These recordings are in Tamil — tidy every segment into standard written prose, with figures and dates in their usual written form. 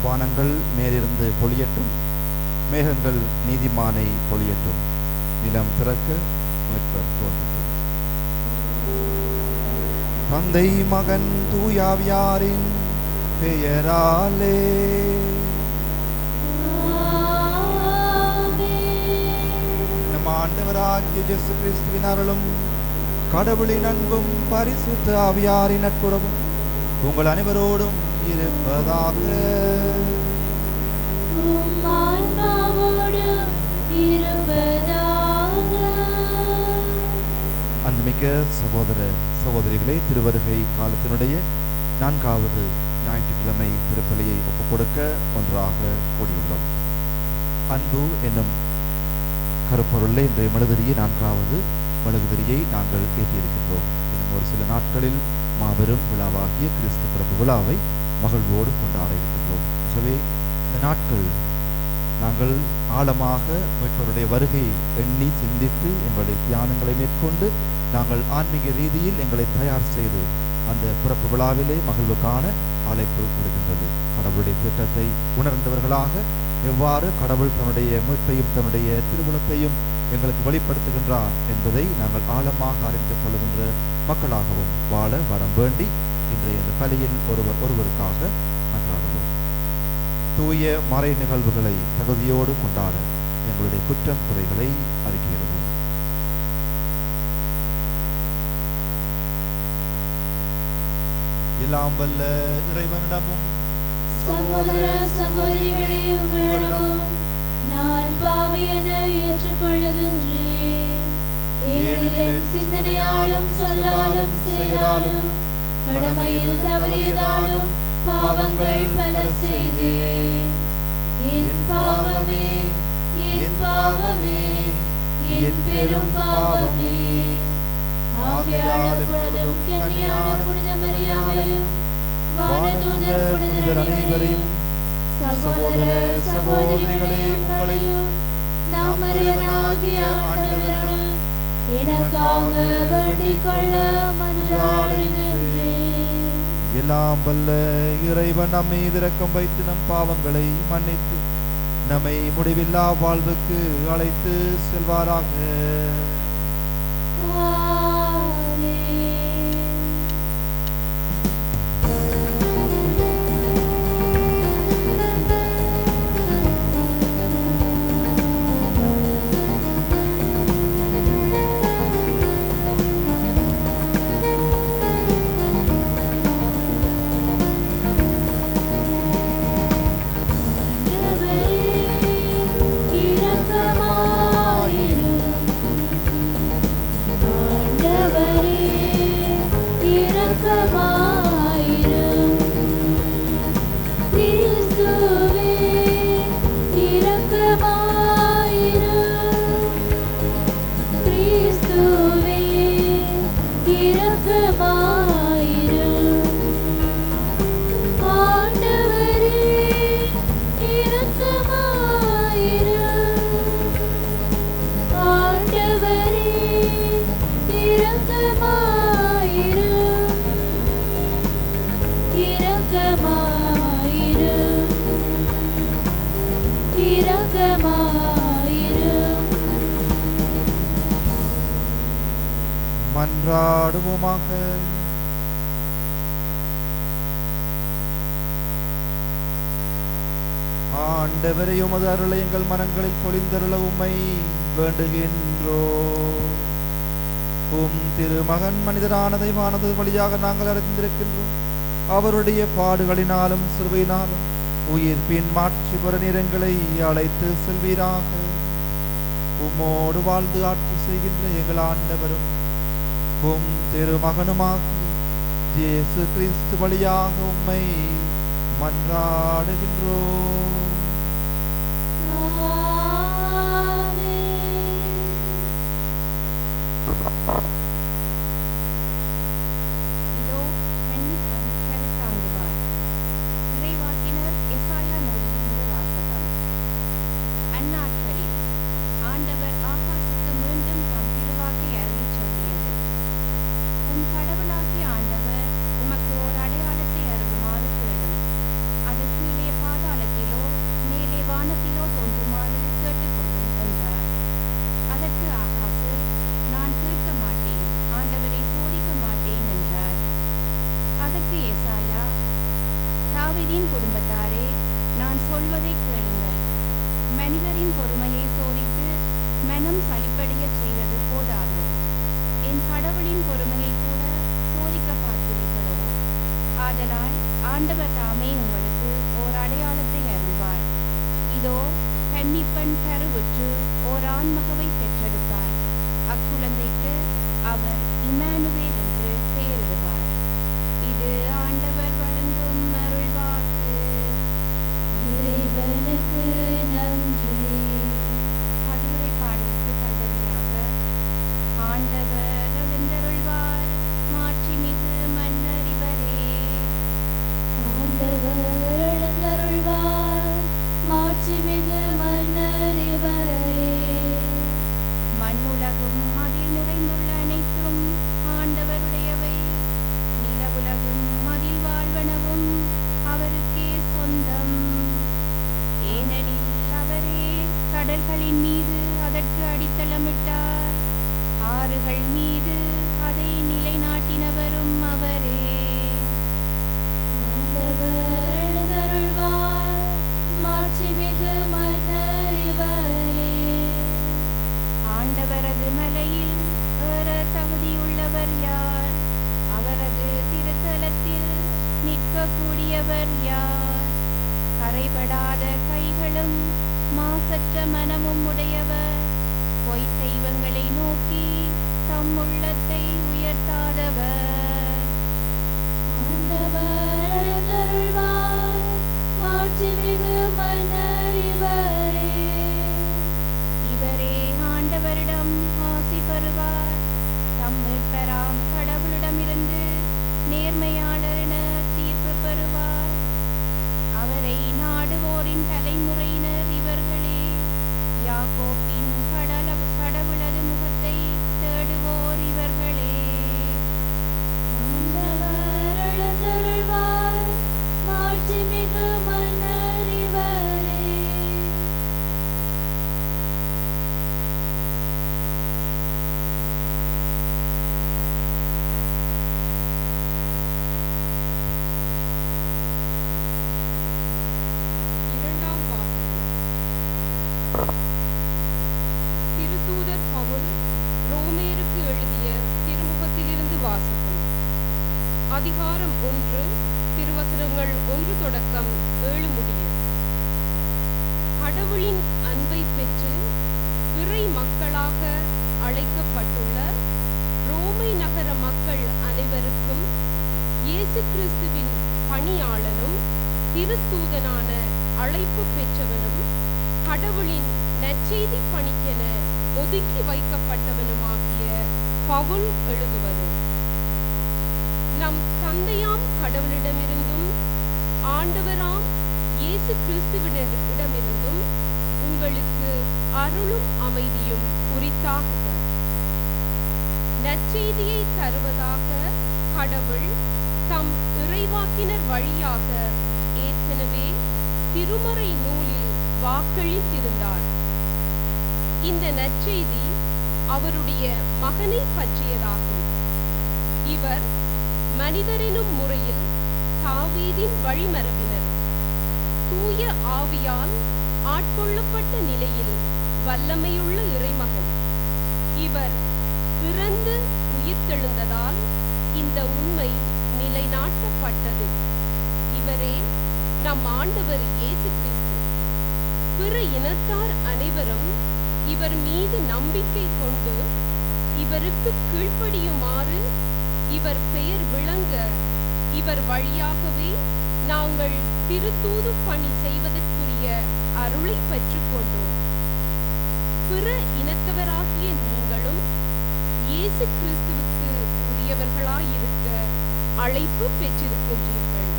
வானங்கள் மேலிருந்து பொழியட்டும், மேகங்கள் நீதிமானை பொழியட்டும், நிலம் திறக்க மீட்பர் தோன்றட்டும். தந்தை மகன் தூயாவியாரின் பெயராலே நம் ஆண்டவராகிய இயேசு கிறிஸ்துவின் அருளும் கடவுளின் அன்பும் பரிசுத்த ஆவியாரின் நட்புறவும் உங்கள் அனைவரோடும் இருப்பதாக. அன்புமிக்க சகோதர சகோதரிகளே, திருவருகை காலத்தினுடைய 4வது ஞாயிற்றுக்கிழமை திருப்பலியை ஒப்புக் கொடுக்க ஒன்றாக கூடியுள்ளோம். அன்பு என்னும் கருப்பொருளை இன்றைய மெழுகுதிரியை 4வது மெழுகுதிரியை நாங்கள் ஏற்றியிருக்கின்றோம். இன்னும் ஒரு சில நாட்களில் மாபெரும் விழாவாகிய கிறிஸ்து பிறப்பு விழாவை மகிழ்வோடு கொண்டாட இருக்கின்றோம். ஆகவே இந்த நாட்கள் நாங்கள் ஆழமாக மீட்பருடைய வருகையை எண்ணி சிந்தித்து எங்களுடைய தியானங்களை மேற்கொண்டு நாங்கள் ஆன்மீக ரீதியில் எங்களை தயார் செய்து அந்த பிறப்பு விழாவிலே மகிழ்வு காண அழைப்பு விடுகின்றது. கடவுளுடைய திட்டத்தை உணர்ந்தவர்களாக எவ்வாறு கடவுள் தன்னுடைய மீட்பையும் தன்னுடைய திருவுளத்தையும் எங்களுக்கு வெளிப்படுத்துகின்றார் என்பதை நாங்கள் ஆழமாக அறிந்து கொள்கின்ற மக்களாகவும் வாழ வரம் வேண்டி இன்றைய இந்த பலியில் ஒருவருக்காக மன்றாடுவோம். தூய மறை நிகழ்வுகளை தகுதியோடு கொண்டாட எங்களுடைய குற்றம் குறைகளை அறிக்கையிடுவோம். எல்லாம் வல்ல இறைவனிடமும் சகோதர சகோதரிகளே உங்களிடமும் நான் பாவி என ஏற்றுக்கொள்ளுகின்றேன். ஏனெனில் சிந்தனையாலும் சொல்லாலும் செயலாலும் கடமையில் தவறியதாலும் பாவங்கள் பல செய்தேன். என் பாவமே, என் பாவமே, என் பெரும் பாவமே. ஆகையால் எப்பொழுதும் கன்னியான புனித மரியாதையும் வானதூதர் புனிதர் அனைவரையும் சகோதர சகோதரிகளே உங்களையும் நாம் மரியாதையாகிய ஆண்டவரிடம் எனக்காக வேண்டிக் கொள்ள மன்றாடுகின்றேன். எல்லாம் வல்ல இறைவன் நம்மை இரக்கம் வைத்து நம் பாவங்களை மன்னித்து நம்மை முடிவில்லா வாழ்வுக்கு அழைத்து செல்வாராக. மன்றாடுவோமாக. ஆண்டவரே, உமது அருளை எங்கள் மனங்களில் பொழிந்தருள உம்மை வேண்டுகின்றோம். உம் திருமகன் மனிதரானதை வானது வழியாக நாங்கள் அறிந்திருக்கின்றோம். அவருடைய பாடுகளினாலும் சிலுவையினாலும் உயிர்ப்பின் மாட்சி பெற நிறங்களை அழைத்து செல்வீராக. உம்மோடு வாழ்ந்து ஆட்சி செய்கின்ற எங்கள் ஆண்டவரும் உம் திருமகனுமாகி இயேசு கிறிஸ்து வழியாக உம்மை மன்றாடுகின்றோம். இதோ கண்ணி தாங்குவார். இறைவாக்கினர் எசாயா நூலிலிருந்து வாசகம். அந்நாட்களில் ஆண்டவர் ஆகாசுக்கு மீண்டும் தம் திருவாக்கை அருளிச் சொல்லியது. உம் கடவுளாகிய ஆண்டவர் உமக்கு ஓர் அடையாளத்தை அருளுமாறு கேளும். அது கீழே பாதாள தாவீதின் குடும்பத்தாரே, நான் சொல்வதை கேளுங்கள். மனிதரின் பொறுமையை சோதித்து மனம் சலிப்படையச் செய்வது போதாதோ? என் கடவுளின் பொறுமையை கூட சோதிக்க பார்க்கிறீர்களோ? ஆதலால் ஆண்டவர் தாமே உங்களுக்கு ஓர் அடையாளத்தை அருள்வார். இதோ, கன்னிப்பெண் கருவுற்று ஓர் ஆண்மகவை பெற்றெடுப்பார். அக்குழந்தைக்கு அவர் இம்மானுவேல் என்று பெயரிடுவார். இது ஆண்டவர் வழங்கும் அருள்வாக்கு. இறைவனுக்கு நன்றி. பதிலுரை பாடலுக்கு பல்லவியாக ஆண்டவர் எழுந்தருள்வார், மாட்சிமிகு மன்னர் இவரே. ஆண்டவர் எழுந்தருள்வார், மாட்சிமிகு மன்னர் இவரே. மண்ணுலகும் அதில் நிறைந்துள்ள அனைத்தும் ஆண்டவருடையவை. நிலவுலகும் அதில் வாழ்வனவும் அவருக்கே சொந்தம். ஏனெனில் அவரே கடல்களின் மீது அதற்கு அடித்தளமிட்டார், ஆறுகள் மீது அதை நிலைநாட்டினவரும் அவரே. ஆண்டவர் எழுந்தருள்வார், மாட்சிமிகு மன்னர் இவரே. ஆண்டவரது மலையில் ஏற தகுதியுள்ளவர் யார்? அவரது திருத்தலத்தில் நிற்கக்கூடியவர் யார்? கரைபடாத கைகளும் மாசற்ற மனமும் உடையவர், பொய் தெய்வங்களை நோக்கி தம் உள்ளத்தை உயர்த்தாதவர். ஆண்டவர் எழுந்தருள்வார், மாட்சிமிகு மன்னர் இவரே. இவரே ஆண்டவரிடம் ஆசி பெறுவார். தம் மீட்பராம் கடவுளிடமிருந்து நேர்மையாளர் என தீர்ப்பு பெறுவார். அவரை நாடுவோரின் தலைமுறையினர் இவர்களே. யாக்கோப்பின் கடவுளது முகத்தை தேடுவோர் இவர்களே. ஆண்டவர் எழுந்தருள்வார், மாட்சிமிகு மன்னர் இவரே. இரண்டாம் வாசகம். திருத்தூதர் பவுல் ரோமேருக்கு எழுதிய திருமுகத்திலிருந்து வாசகம். அதிகாரம் 1, திருவசனங்கள் 1 தொடக்கம் 7 முடிய. கடவுளின் அன்பை பெற்று இறை மக்களாக அழைக்கப்பட்டுள்ள ரோமை நகர மக்கள் அனைவருக்கும் இயேசு கிறிஸ்துவின் பணியாளனும் திருத்தூதனான அழைப்பு பெற்றவனும் கடவுளின் நற்செய்தி பணிக்கென ஒதுக்கி வைக்கப்பட்டவனுமாகிய பவுல் எழுதுவது. நம் தந்தையாம் கடவுளிடமிருந்தும் ஆண்டவராம் இயேசு கிறிஸ்துவினரிடமிருந்தும் உங்களுக்கு அருளும் அமைதியும் உரித்தாகுக. நற்செய்தியை தருவதாக கடவுள் தம் இறைவாக்கினர் வழியாக ஏற்கனவே திருமறை நூலில் வாக்களித்திருந்தார். இந்த நற்செய்தி அவருடைய மகனை பற்றியதாகும். இவர் மனிதரெனும் முறையில் தாவீதின் வழிமரபினர், தூய ஆவியால் ஆட்கொள்ளப்பட்ட நிலையில் வல்லமையுள்ள இறைமகன். இவர் இறந்து உயிர்த்தெழுந்ததால் இந்த உண்மை நிலைநாட்டப்பட்டது. இவரே நம் ஆண்டவர் இயேசு கிறிஸ்து. பிற இனத்தார் அனைவரும் இவர் மீது நம்பிக்கை கொண்டு இவருக்கு கீழ்ப்படியுமாறு இவர் பெயர் விளங்க இவர் வழியாகவே நாங்கள் திருத்தூது பணி செய்வதற்குரிய அருளை பெற்றுக் கொண்டோம். பிற இனத்தவராகிய நீங்களும் இயேசு கிறிஸ்துவுக்கு உரியவர்களாயிருக்க அழைப்பு பெற்றிருக்கின்றீர்கள்.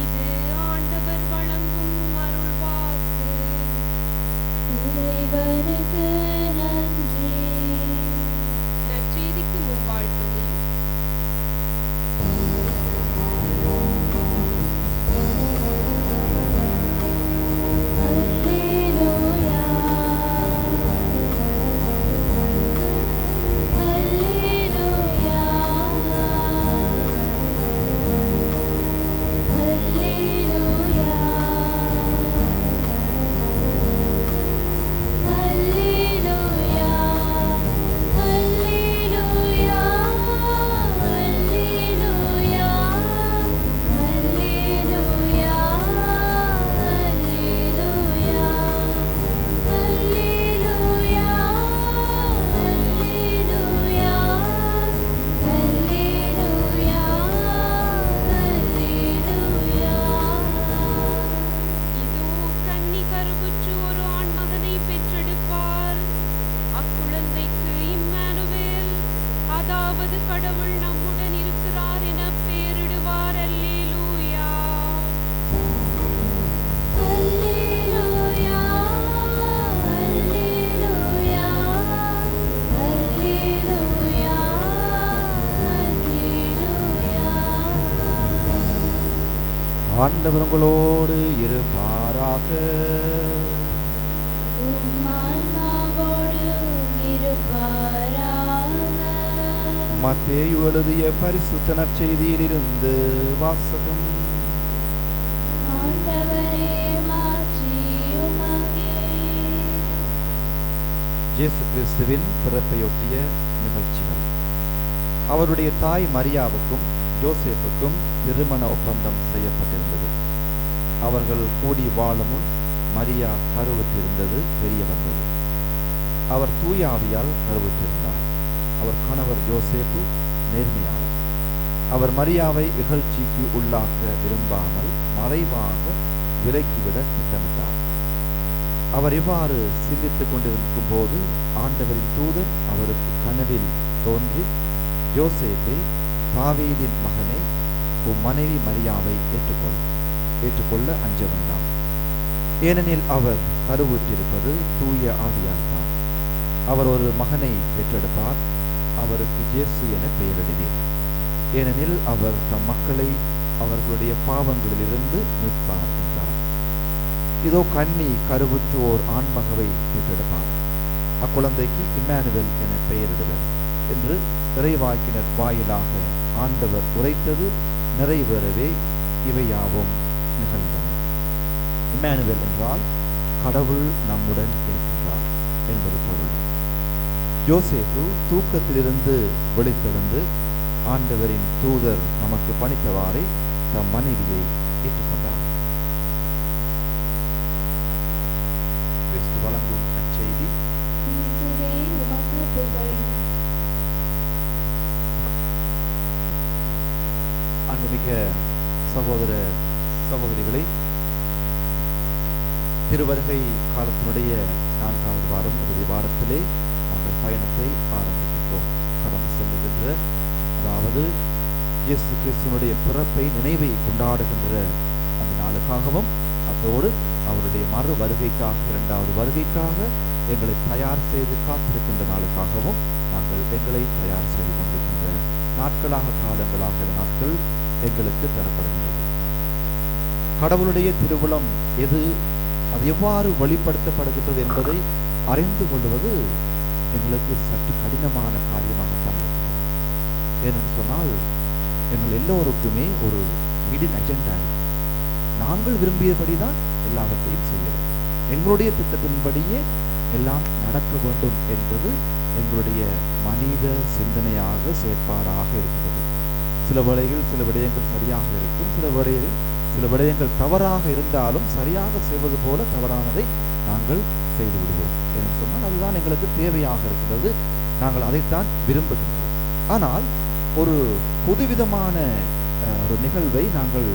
இது ஆண்டவர் வழங்கும் அருள்வாக்கு. இறைவனுக்கு நன்றி. நற்செய்திக்கு முன்வாழ்த்துதி. அல்லேலூயா, அல்லேலூயா, அல்லேலூயா. ஆண்டவர் உங்களோடு இருப்பாராக. மத்தேயு எழுதிய பரிசுத்த நற்செய்தியிலிருந்து வாசகம். இயேசு கிறிஸ்துவின் பிறப்பையொட்டிய நிகழ்ச்சிகள். அவருடைய தாய் மரியாவுக்கும் யோசேப்புக்கும் திருமண ஒப்பந்தம் செய்யப்பட்டிருந்தது. அவர்கள் கூடி வாழும் முன் மரியா கருவுற்றிருந்தது தெரிய வந்தது. அவர் தூய ஆவியால் கருவுற்றிருந்தார். அவர் கணவர் யோசேப்பு நேர்மையாளர். அவர் மரியாவை இகழ்ச்சிக்கு உள்ளாக்க விரும்பாமல் மறைவாக விலக்கிவிட திட்டமிட்டார். அவர் இவ்வாறு சிந்தித்துக் கொண்டிருக்கும் போது ஆண்டவரின் தூதர் அவருக்கு கனவில் தோன்றி, யோசேப்பே, தாவீதின் மகனே, உம் மனைவி மரியாவை ஏற்றுக்கொள்ள அஞ்ச வேண்டாம். ஏனெனில் அவர் கருவுற்றிருப்பது தூய ஆவியால் தான். அவர் ஒரு மகனை பெற்றெடுப்பார். அவருக்கு இயேசு என பெயரிடுவீர். ஏனெனில் அவர் தம் மக்களை அவர்களுடைய பாவங்களிலிருந்து மீட்பார் என்றார். இதோ கன்னி கருவுற்று ஓர் ஆண்மகவை பெற்றெடுப்பார். அக்குழந்தைக்கு இம்மானுவேல் என பெயரிடுவர் என்று இறைவாக்கினர் வாயிலாக ஆண்டவர் உரைத்தது நிறைவேறவே இவையாவும் நிகழ்ந்தன. இம்மானுவேல் என்றால் கடவுள் நம்முடன் இருக்கின்றார் என்பது பொருள். யோசேப்பு தூக்கத்திலிருந்து விழித்தெழுந்து ஆண்டவரின் தூதர் நமக்கு பணித்தவாறே தம் மனைவியை ஏற்றுக்கொண்டார். கிறிஸ்து வழங்கும் அச்செய்தி. அன்புமிக்க சகோதர சகோதரிகளை, திருவருகை காலத்தினுடைய 4வது வாரம், இறுதி வாரத்திலே நாங்கள் பயணத்தை ஆரம்பிக்கின்றோம். கடந்து செல்லுகின்ற, அதாவது இயேசு கிறிஸ்துவனுடைய பிறப்பை நினைவை கொண்டாடுகின்ற அந்த நாளுக்காகவும், அதோடு அவருடைய மறு வருகைக்காக, 2வது வருகைக்காக எங்களை தயார் செய்து காத்திருக்கின்ற நாளுக்காகவும் நாங்கள் எங்களை தயார் செய்து கொண்டிருக்கின்ற நாட்களாக, காலங்களாக இந்த நாட்கள் எங்களுக்கு தரப்படுகின்றது. கடவுளுடைய திருவுளம் எது, அது எவ்வாறு வெளிப்படுத்தப்படுகின்றது என்பதை அறிந்து கொள்வது எங்களுக்கு சற்று கடினமான காரியமாகத்தான் இருக்கிறது. ஏனென்று சொன்னால், எங்கள் எல்லோருக்குமே ஒரு ஹிடன் அஜெண்டா. நாங்கள் விரும்பியபடிதான் எல்லாவற்றையும் செய்ய வேண்டும், எங்களுடைய திட்டத்தின்படியே எல்லாம் நடக்க வேண்டும் என்பது எங்களுடைய மனித சிந்தனையாக, செயற்பாடாக இருக்கிறது. சில வேளைகள் சில விடயங்கள் சரியாக இருக்கும், சில விடயங்கள் தவறாக இருந்தாலும் சரியாக செய்வது போல தவறானதை நாங்கள் செய்து விடுவோம். என்று சொன்னால் அதுதான் எங்களுக்கு தேவையாக இருக்கிறது, நாங்கள் அதைத்தான் விரும்புகின்றோம். ஆனால் ஒரு புதுவிதமான ஒரு நிகழ்வை நாங்கள்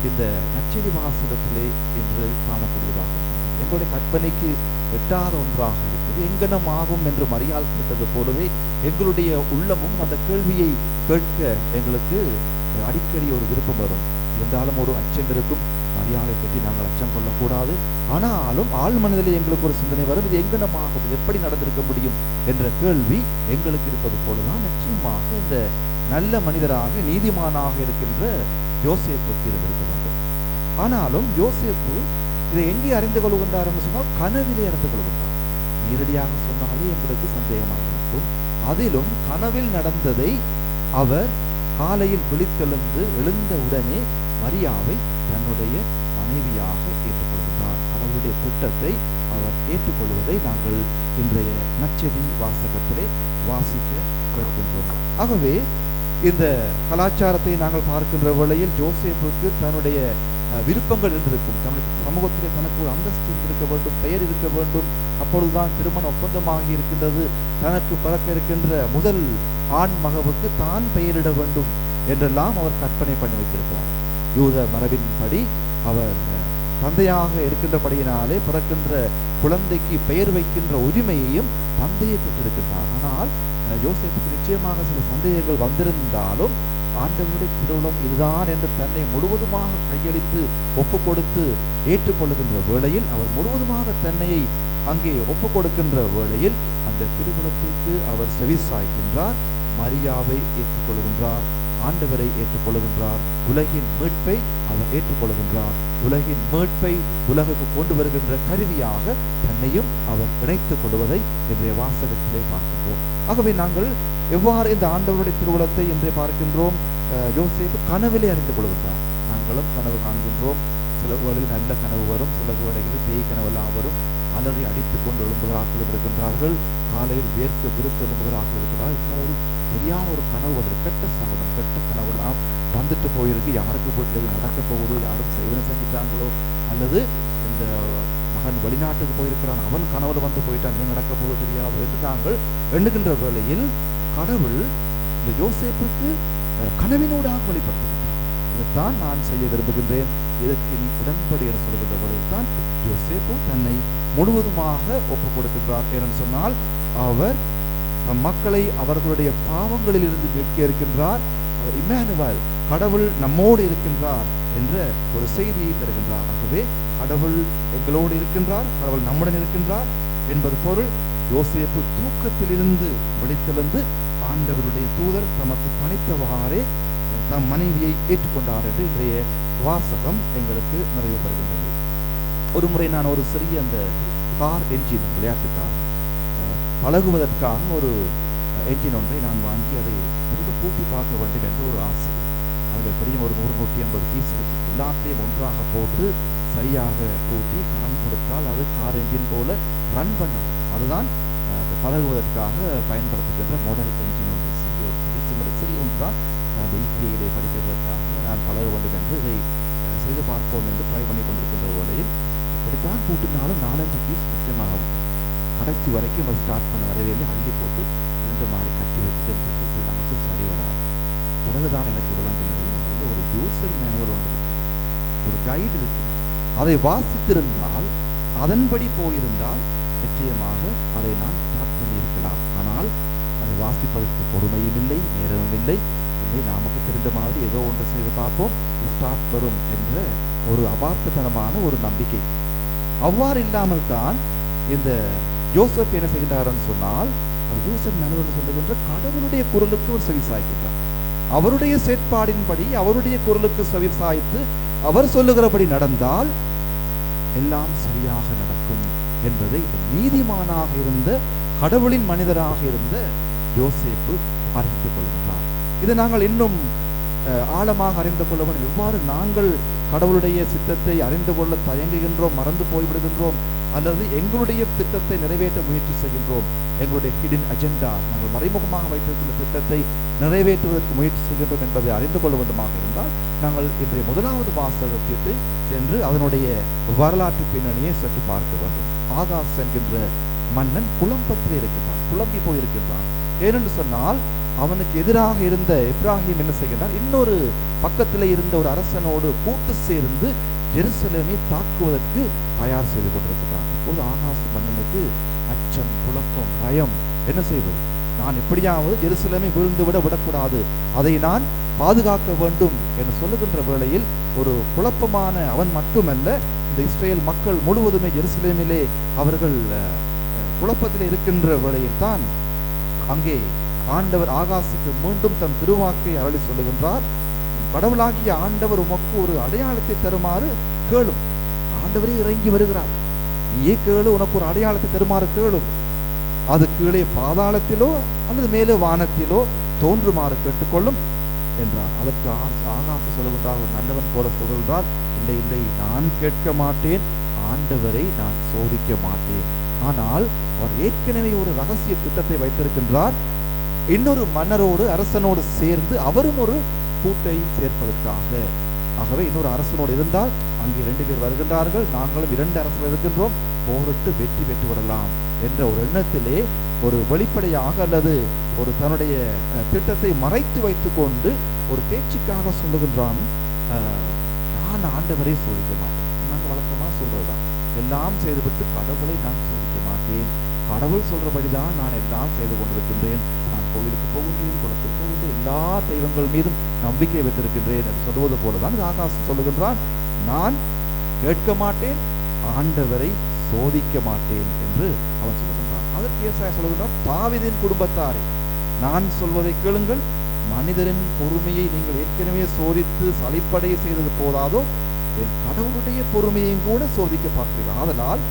இந்த நற்செய்தி வாசகத்திலே இன்று காணக்கூடியதாக இருக்கிறது. எங்களுடைய கற்பனைக்கு எட்டாத ஒன்றாக இருக்குது. எங்கனமாகும் என்று மரியாள் கேட்டது போலவே எங்களுடைய உள்ளமும் அந்த கேள்வியை கேட்க எங்களுக்கு அடிக்கடி ஒரு விருப்பம் வரும். இருந்தாலும் ஒரு அச்சம் இருக்கும், மரியாதை பற்றி நாங்கள் அச்சம் கொள்ளக்கூடாது. ஆனாலும் ஆள் மனதிலே எங்களுக்கு ஒரு சிந்தனை வரும், இது எங்கனமாகும், எப்படி நடந்திருக்க முடியும் என்ற கேள்வி எங்களுக்கு இருப்பது போலதான் நிச்சயமாக இந்த நல்ல மனிதராக, நீதிமானாக இருக்கின்ற யோசேப்புக்கு இருந்திருக்க வேண்டும். ஆனாலும் யோசேப்பு இதை எங்கே அறிந்து கொள்கின்றார் என்று சொன்னால் கனவிலே அறிந்து கொள்கின்றார். நேரடியாக சொன்னாலே எங்களுக்கு சந்தேகமாக இருக்கும். அதிலும் கனவில் நடந்ததை அவர் காலையில் விழித்தெழுந்து எழுந்த உடனே மரியாவை தன்னுடைய மனைவியாக ஏற்றுக்கொள்கின்றார். கடவுளுடைய திட்டத்தை அவர் ஏற்றுக்கொள்வதை நாங்கள் இன்றைய நற்செய்தி வாசகத்திலே வாசிக்க கேட்கின்றோம். ஆகவே இந்த கலாச்சாரத்தை நாங்கள் பார்க்கின்ற வேளையில் யோசேப்புக்கு தன்னுடைய விருப்பங்கள் இருந்திருக்கும். தன்னுடைய சமூகத்திலே தனக்கு ஒரு அந்தஸ்து இருக்க வேண்டும், பெயர் இருக்க வேண்டும். அப்பொழுதுதான் திருமண ஒப்பந்தமாகி இருக்கின்றது. தனக்கு பிறக்க இருக்கின்ற முதல் ஆண் மகவுக்கு தான் பெயரிட வேண்டும் என்றெல்லாம் அவர் கற்பனை பண்ணி வைத்திருக்கிறார். யூத மரபின்படி அவர் தந்தையாக இருக்கின்றபடியினாலே பிறக்கின்ற குழந்தைக்கு பெயர் வைக்கின்ற உரிமையையும் தந்தையை பெற்றிருக்கின்றார். ஆனால் யோசேப்புக்கு நிச்சயமாக சில சந்தேகங்கள் வந்திருந்தாலும் ஆண்டவருடைய திருவுளம் இதுதான் என்று தன்னை முழுவதுமாக கையளித்து ஒப்பு கொடுத்து ஏற்றுக்கொள்ளுகின்ற வேளையில், அவர் முழுவதுமாக தன்னையை அங்கே ஒப்பு கொடுக்கின்ற வேளையில் அந்த திருவுளத்திற்கு அவர் செவிசாய்க்கின்றார். மரியாவை ஏற்றுக்கொள்கின்றார். ஆண்டவரை ஏற்றுக்கொள்கின்றார். உலகின் மீட்பை அவர் ஏற்றுக்கொள்கின்றார். உலகின் மீட்பை உலகுக்கு கொண்டு வருகின்ற கருவியாக தன்னையும் அவர் இணைத்துக் கொள்வதை இன்றைய வாசகத்திலே பார்க்கின்றோம். ஆகவே நாங்கள் எவ்வாறு இந்த ஆண்டவருடைய திருவுளத்தை இன்றைய பார்க்கின்றோம். யோசேப்பு கனவிலே அறிந்து கொள்கின்றார். நாங்களும் கனவு காண்கின்றோம். சில வேளைகளில் நல்ல கனவு வரும், சில வேளைகளில் பேய் கனவெல்லாம் வரும். அலறி அடித்துக் கொண்டு எழும்புகிறார்கள் இருக்கின்றார்கள். காலையில் வேர்க்க விருத்து எழும்புகிறார்கள் இருக்கிறார். இன்னொரு தெரியாத ஒரு கனவு வந்து கெட்ட சகுனம், கெட்ட கனவுலாம் வந்துட்டு போயிருக்கு. யாருக்கு வீட்டில் நடக்க போகுதோ, யாரும் செய்வன செஞ்சிட்டாங்களோ, அல்லது இந்த மகன் வெளிநாட்டுக்கு போயிருக்கிறான், அவன் கனவுல வந்து போயிட்டான், என்ன நடக்க போகுது தெரியாது என்று நாங்கள் எண்ணுகின்ற வேளையில் கடவுள் இந்த யோசேப்புக்கு கனவினூடாக வெளிப்படுத்துகின்றார். இதைத்தான் நான் செய்ய விரும்புகின்றேன், இதற்கு நீ உடன்படி என சொல்கின்ற வேளையில் தான் யோசேப்பு தன்னை முழுவதுமாக ஒப்புக் கொடுக்கின்றார். ஏனென்று சொன்னால் அவர் நம் மக்களை அவர்களுடைய பாவங்களில் இருந்து மீட்க இருக்கின்றார். அவர் இம்மானுவேல், கடவுள் நம்மோடு இருக்கின்றார் என்ற ஒரு செய்தியை தருகின்றார். ஆகவே கடவுள் எங்களோடு இருக்கின்றார், கடவுள் நம்முடன் இருக்கின்றார் என்பது பொருள். யோசேப்பு தூக்கத்திலிருந்து விழித்தெழுந்து ஆண்டவருடைய தூதர் தமக்கு பணித்தவாறே தம் மனைவியை ஏற்றுக்கொண்டார் என்று இன்றைய வாசகம் எங்களுக்கு நிறைவு பெறுகின்றது. ஒரு முறை நான் ஒரு சிறிய அந்த கார் என்ஜின், விளையாட்டுக்கார் பழகுவதற்காக ஒரு என்ஜின் ஒன்றை நான் வாங்கி அதை திரும்ப கூட்டி பார்க்க வேண்டும் என்று ஒரு ஆசை. அதில் எப்படியும் ஒரு 100-150 பீஸ் இருக்கு. எல்லாத்தையும் ஒன்றாக போட்டு சரியாக கூட்டி கடன் கொடுத்தால் அது கார் என்ஜின் போல ரன் பண்ணணும். அதுதான் பழகுவதற்காக பயன்படுத்துகின்ற மாடல் என்ஜின் ஒன்று. சிறிய ஒன்று தான் அந்த இபிஐயிலே படிப்பதற்காக நான் பழக வேண்டும் என்று இதை செய்து பார்ப்போம் என்று ட்ரை பண்ணி கொண்டிருக்கின்ற வேளையில் இப்படித்தான் கூட்டினாலும் 4-5 பீஸ் நிச்சயமாகும். கடைசி வரைக்கும் அது ஸ்டார்ட் பண்ண வரவே இல்லை. அள்ளி போட்டு 2 மாறி கட்டி வச்சுட்டு நமக்கு சரி வராது. பிறகுதான் எனக்கு விளங்கினது, அதில் ஒரு யூசர் மேனுவல் ஒன்று இருக்கு, ஒரு கைடு இருக்கு. அதை வாசித்திருந்தால், அதன்படி போயிருந்தால் நிச்சயமாக அதை நான் ஸ்டார்ட் பண்ணியிருக்கலாம். ஆனால் அதை வாசிப்பதற்கு பொறுமையும் இல்லை, நேரமும் இல்லை. நமக்கு தெரிந்த மாதிரி ஏதோ ஒன்று செய்து பார்ப்போம், ஸ்டார்ட் வரும் என்ற ஒரு அபார்த்தத்தனமான ஒரு நம்பிக்கை. அவ்வாறு இல்லாமல் தான் இந்த யோசேப் என்ன செய்கின்றார்னு சொன்னால், அந்த யோசேப் மேனுவல் சொல்லுகின்ற கடவுளுடைய குரலுக்கு ஒரு செவி சாய்க்கின்றார். அவருடைய செயற்பாடின்படி அவருடைய குரலுக்கு செவி சாய்த்து அவர் சொல்லுகிறபடி நடந்தால் எல்லாம் சரியாக நடக்கும் என்பதை நீதிமானாக இருந்த, கடவுளின் மனிதராக இருந்த யோசேப்பு அறிந்து கொள்கின்றார். இதை நாங்கள் இன்னும் ஆழமாக அறிந்து கொள்ளவன், எவ்வாறு நாங்கள் கடவுளுடைய சித்தத்தை அறிந்து கொள்ள தயங்குகின்றோம், மறந்து போய்விடுகின்றோம், அல்லது எங்களுடைய திட்டத்தை நிறைவேற்ற முயற்சி செய்கின்றோம். எங்களுடைய ஹிடன் அஜெண்டா, நாங்கள் மறைமுகமாக வைத்திருக்கின்ற திட்டத்தை நிறைவேற்றுவதற்கு முயற்சி செய்கின்றோம் என்பதை அறிந்து கொள்ள வேண்டுமாக இருந்தால் நாங்கள் இன்றைய முதலாவது வாசகத்திற்கு சென்று அதனுடைய வரலாற்று பின்னணியை சற்று பார்க்க வேண்டும். ஆகாஸ் என்கின்ற மன்னன் குழப்பத்தில் இருக்கின்றான், குழம்பி போயிருக்கின்றான். ஏனென்று சொன்னால், அவனுக்கு எதிராக இருந்த இப்ராஹிம் என்ன செய்கின்றார், இன்னொரு பக்கத்தில் இருந்த ஒரு அரசனோடு கூட்டு சேர்ந்து ஜெருசலேமை தாக்குவதற்கு தயார் செய்து கொண்டிருக்கிறார். இப்போது ஆகாஸ் மன்னனுக்கு அச்சம், குழப்பம், பயம். என்ன செய்வது? நான் எப்படியாவது ஜெருசலேமை விழுந்துவிட விடக்கூடாது, அதை நான் பாதுகாக்க வேண்டும் என்று சொல்லுகின்ற வேளையில் ஒரு குழப்பமான அவன் மட்டுமல்ல, இந்த இஸ்ரேல் மக்கள் முழுவதுமே ஜெருசலேமிலே அவர்கள் குழப்பத்தில் இருக்கின்ற வேளையில் தான் அங்கே ஆண்டவர் ஆகாசுக்கு மீண்டும் தன் திருவாக்கை அருளி சொல்லுகின்றார். கடவுளாகிய ஆண்டவர் உமக்கு ஒரு அடையாளத்தை தருமாறு கேளும். ஆண்டவரே இறங்கி வருகிறார், நீயே கேளு, உனக்கு ஒரு அடையாளத்தை தருமாறு கேளும். அது கீழே பாதாளத்திலோ அல்லது மேலே வானத்திலோ தோன்றுமாறு கேட்டுக்கொள்ளும் என்றார். அதற்கு ஆகாசு சொல்லுகின்றார், ஒரு நல்லவன் போல சொல்கின்றார், இல்லை இல்லை, நான் கேட்க மாட்டேன், ஆண்டவரை நான் சோதிக்க மாட்டேன். ஆனால் அவர் ஏற்கனவே ஒரு ரகசிய திட்டத்தை வைத்திருக்கின்றார். இன்னொரு மன்னரோடு, அரசனோடு சேர்ந்து அவரும் ஒரு கூட்டை சேர்ப்பதற்காக. ஆகவே இன்னொரு அரசனோடு இருந்தால் அங்கே 2 பேர் வருகின்றார்கள், நாங்களும் 2 அரசர்கள் இருக்கின்றோம், போரிட்டு வெற்றி பெற்று விடலாம் என்ற ஒரு எண்ணத்திலே ஒரு வெளிப்படையாக அல்லது ஒரு தன்னுடைய திட்டத்தை மறைத்து வைத்துக் கொண்டு ஒரு பேச்சுக்காக சொல்லுகின்றான், நான் ஆண்டவரை சோதிக்க மாட்டேன். நாங்கள் வழக்கமாக சொல்றதுதான், எல்லாம் செய்துவிட்டு கடவுளை நான் சோதிக்க மாட்டேன், கடவுள் சொல்றபடிதான் நான் எல்லாம் செய்து கொண்டிருக்கின்றேன், நான் கோவிலுக்கு போகின்றேன், குளத்துக்கு போகின்றேன், எல்லா தெய்வங்கள் மீதும் நம்பிக்கை வைத்திருக்கின்றேன் என்று சொல்வது போலதான் ஆகாசு சொல்லுகின்றான், நான் கேட்க மாட்டேன், ஆண்டவரை சோதிக்க மாட்டேன் என்று அவன் சொல்லுகின்றான். அதற்கு ஏசாயா சொல்லுகின்றான், தாவீதின் குடும்பத்தாரே, நான் சொல்வதை கேளுங்கள், மனிதரின் பொறுமையை நீங்கள் ஏற்கனவே சோதித்து சலிப்படைய செய்தது போதாதோ, என் கடவுளுடைய பொறுமையையும் கூட சோதிக்க பார்க்கிறீர்கள். ஆதலால்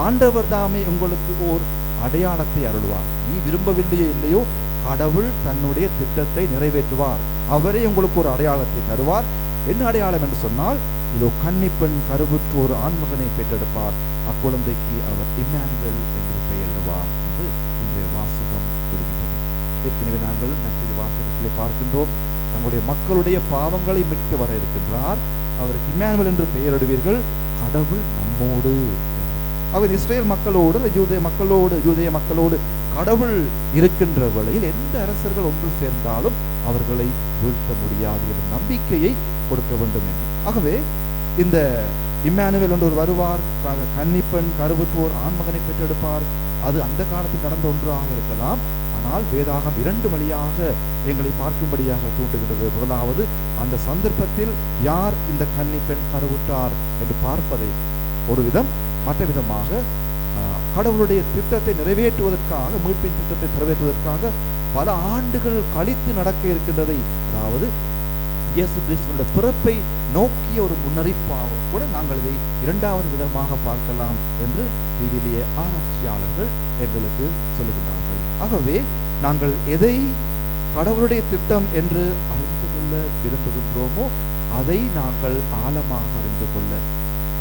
ஆண்டவர் தாமே உங்களுக்கு ஓர் அடையாளத்தை அருள்வார். நீ விரும்பவில்லையோ இல்லையோ, கடவுள் தன்னுடைய திட்டத்தை நிறைவேற்றுவார். அவரே உங்களுக்கு ஒரு அடையாளத்தை தருவார். என்ன அடையாளம் என்று சொன்னால், இதோ கன்னிப்பெண் கருவுற்று ஒரு ஆண்மகனை பெற்றெடுப்பார். அக்குழந்தைக்கு அவர் இம்மானுவேல் என்று பெயரிடுவார் என்று இன்றைய வாசகம் கூறுகின்றது. ஏற்கனவே நாங்கள் நற்செய்தி வாசகத்திலே பார்க்கின்றோம், தங்களுடைய மக்களுடைய பாவங்களை மீட்க வர இருக்கின்றார். அவருக்கு இம்மானுவேல் என்று பெயரிடுவீர்கள், கடவுள் நம்மோடு. அவர் இஸ்ரேல் மக்களோடு யூதேய மக்களோடு கடவுள் இருக்கின்ற வேளையில் எந்த அரசர்கள் ஒன்று சேர்ந்தாலும் அவர்களை வீழ்த்த முடியாது என்ற நம்பிக்கையை கொடுக்க வேண்டும் என்று. ஆகவே இந்த இம்மானுவேல் என்று ஒரு வருவார், கன்னிப்பெண் கருவுற்றோர் ஆண்மகனை பெற்றெடுப்பார். அது அந்த காலத்தில் நடந்த ஒன்றாக இருக்கலாம். ஆனால் வேதாகம் 2 வழியாக எங்களை பார்க்கும்படியாக தூண்டுகிறது. முதலாவது, அந்த சந்தர்ப்பத்தில் யார் இந்த கன்னிப்பெண் கருவுற்றார் என்று பார்ப்பதை ஒரு விதம், மற்ற விதமாக கடவுளுடைய திட்டத்தை நிறைவேற்றுவதற்காக, மீட்பின் திட்டத்தை நிறைவேற்றுவதற்காக பல ஆண்டுகள் கழித்து நடக்க இருக்கின்றதை, அதாவது இயேசு கிறிஸ்துவினுடைய பிறப்பை நோக்கிய ஒரு முன்னறிப்பாக கூட நாங்கள் இதை 2வது விதமாக பார்க்கலாம் என்று விவிலிய ஆராய்ச்சியாளர்கள் எங்களுக்கு சொல்லுகின்றார்கள். ஆகவே நாங்கள் எதை கடவுளுடைய திட்டம் என்று அறிந்து கொள்ள விரும்புகின்றோமோ அதை நாங்கள் ஆழமாக அறிந்து கொள்ள,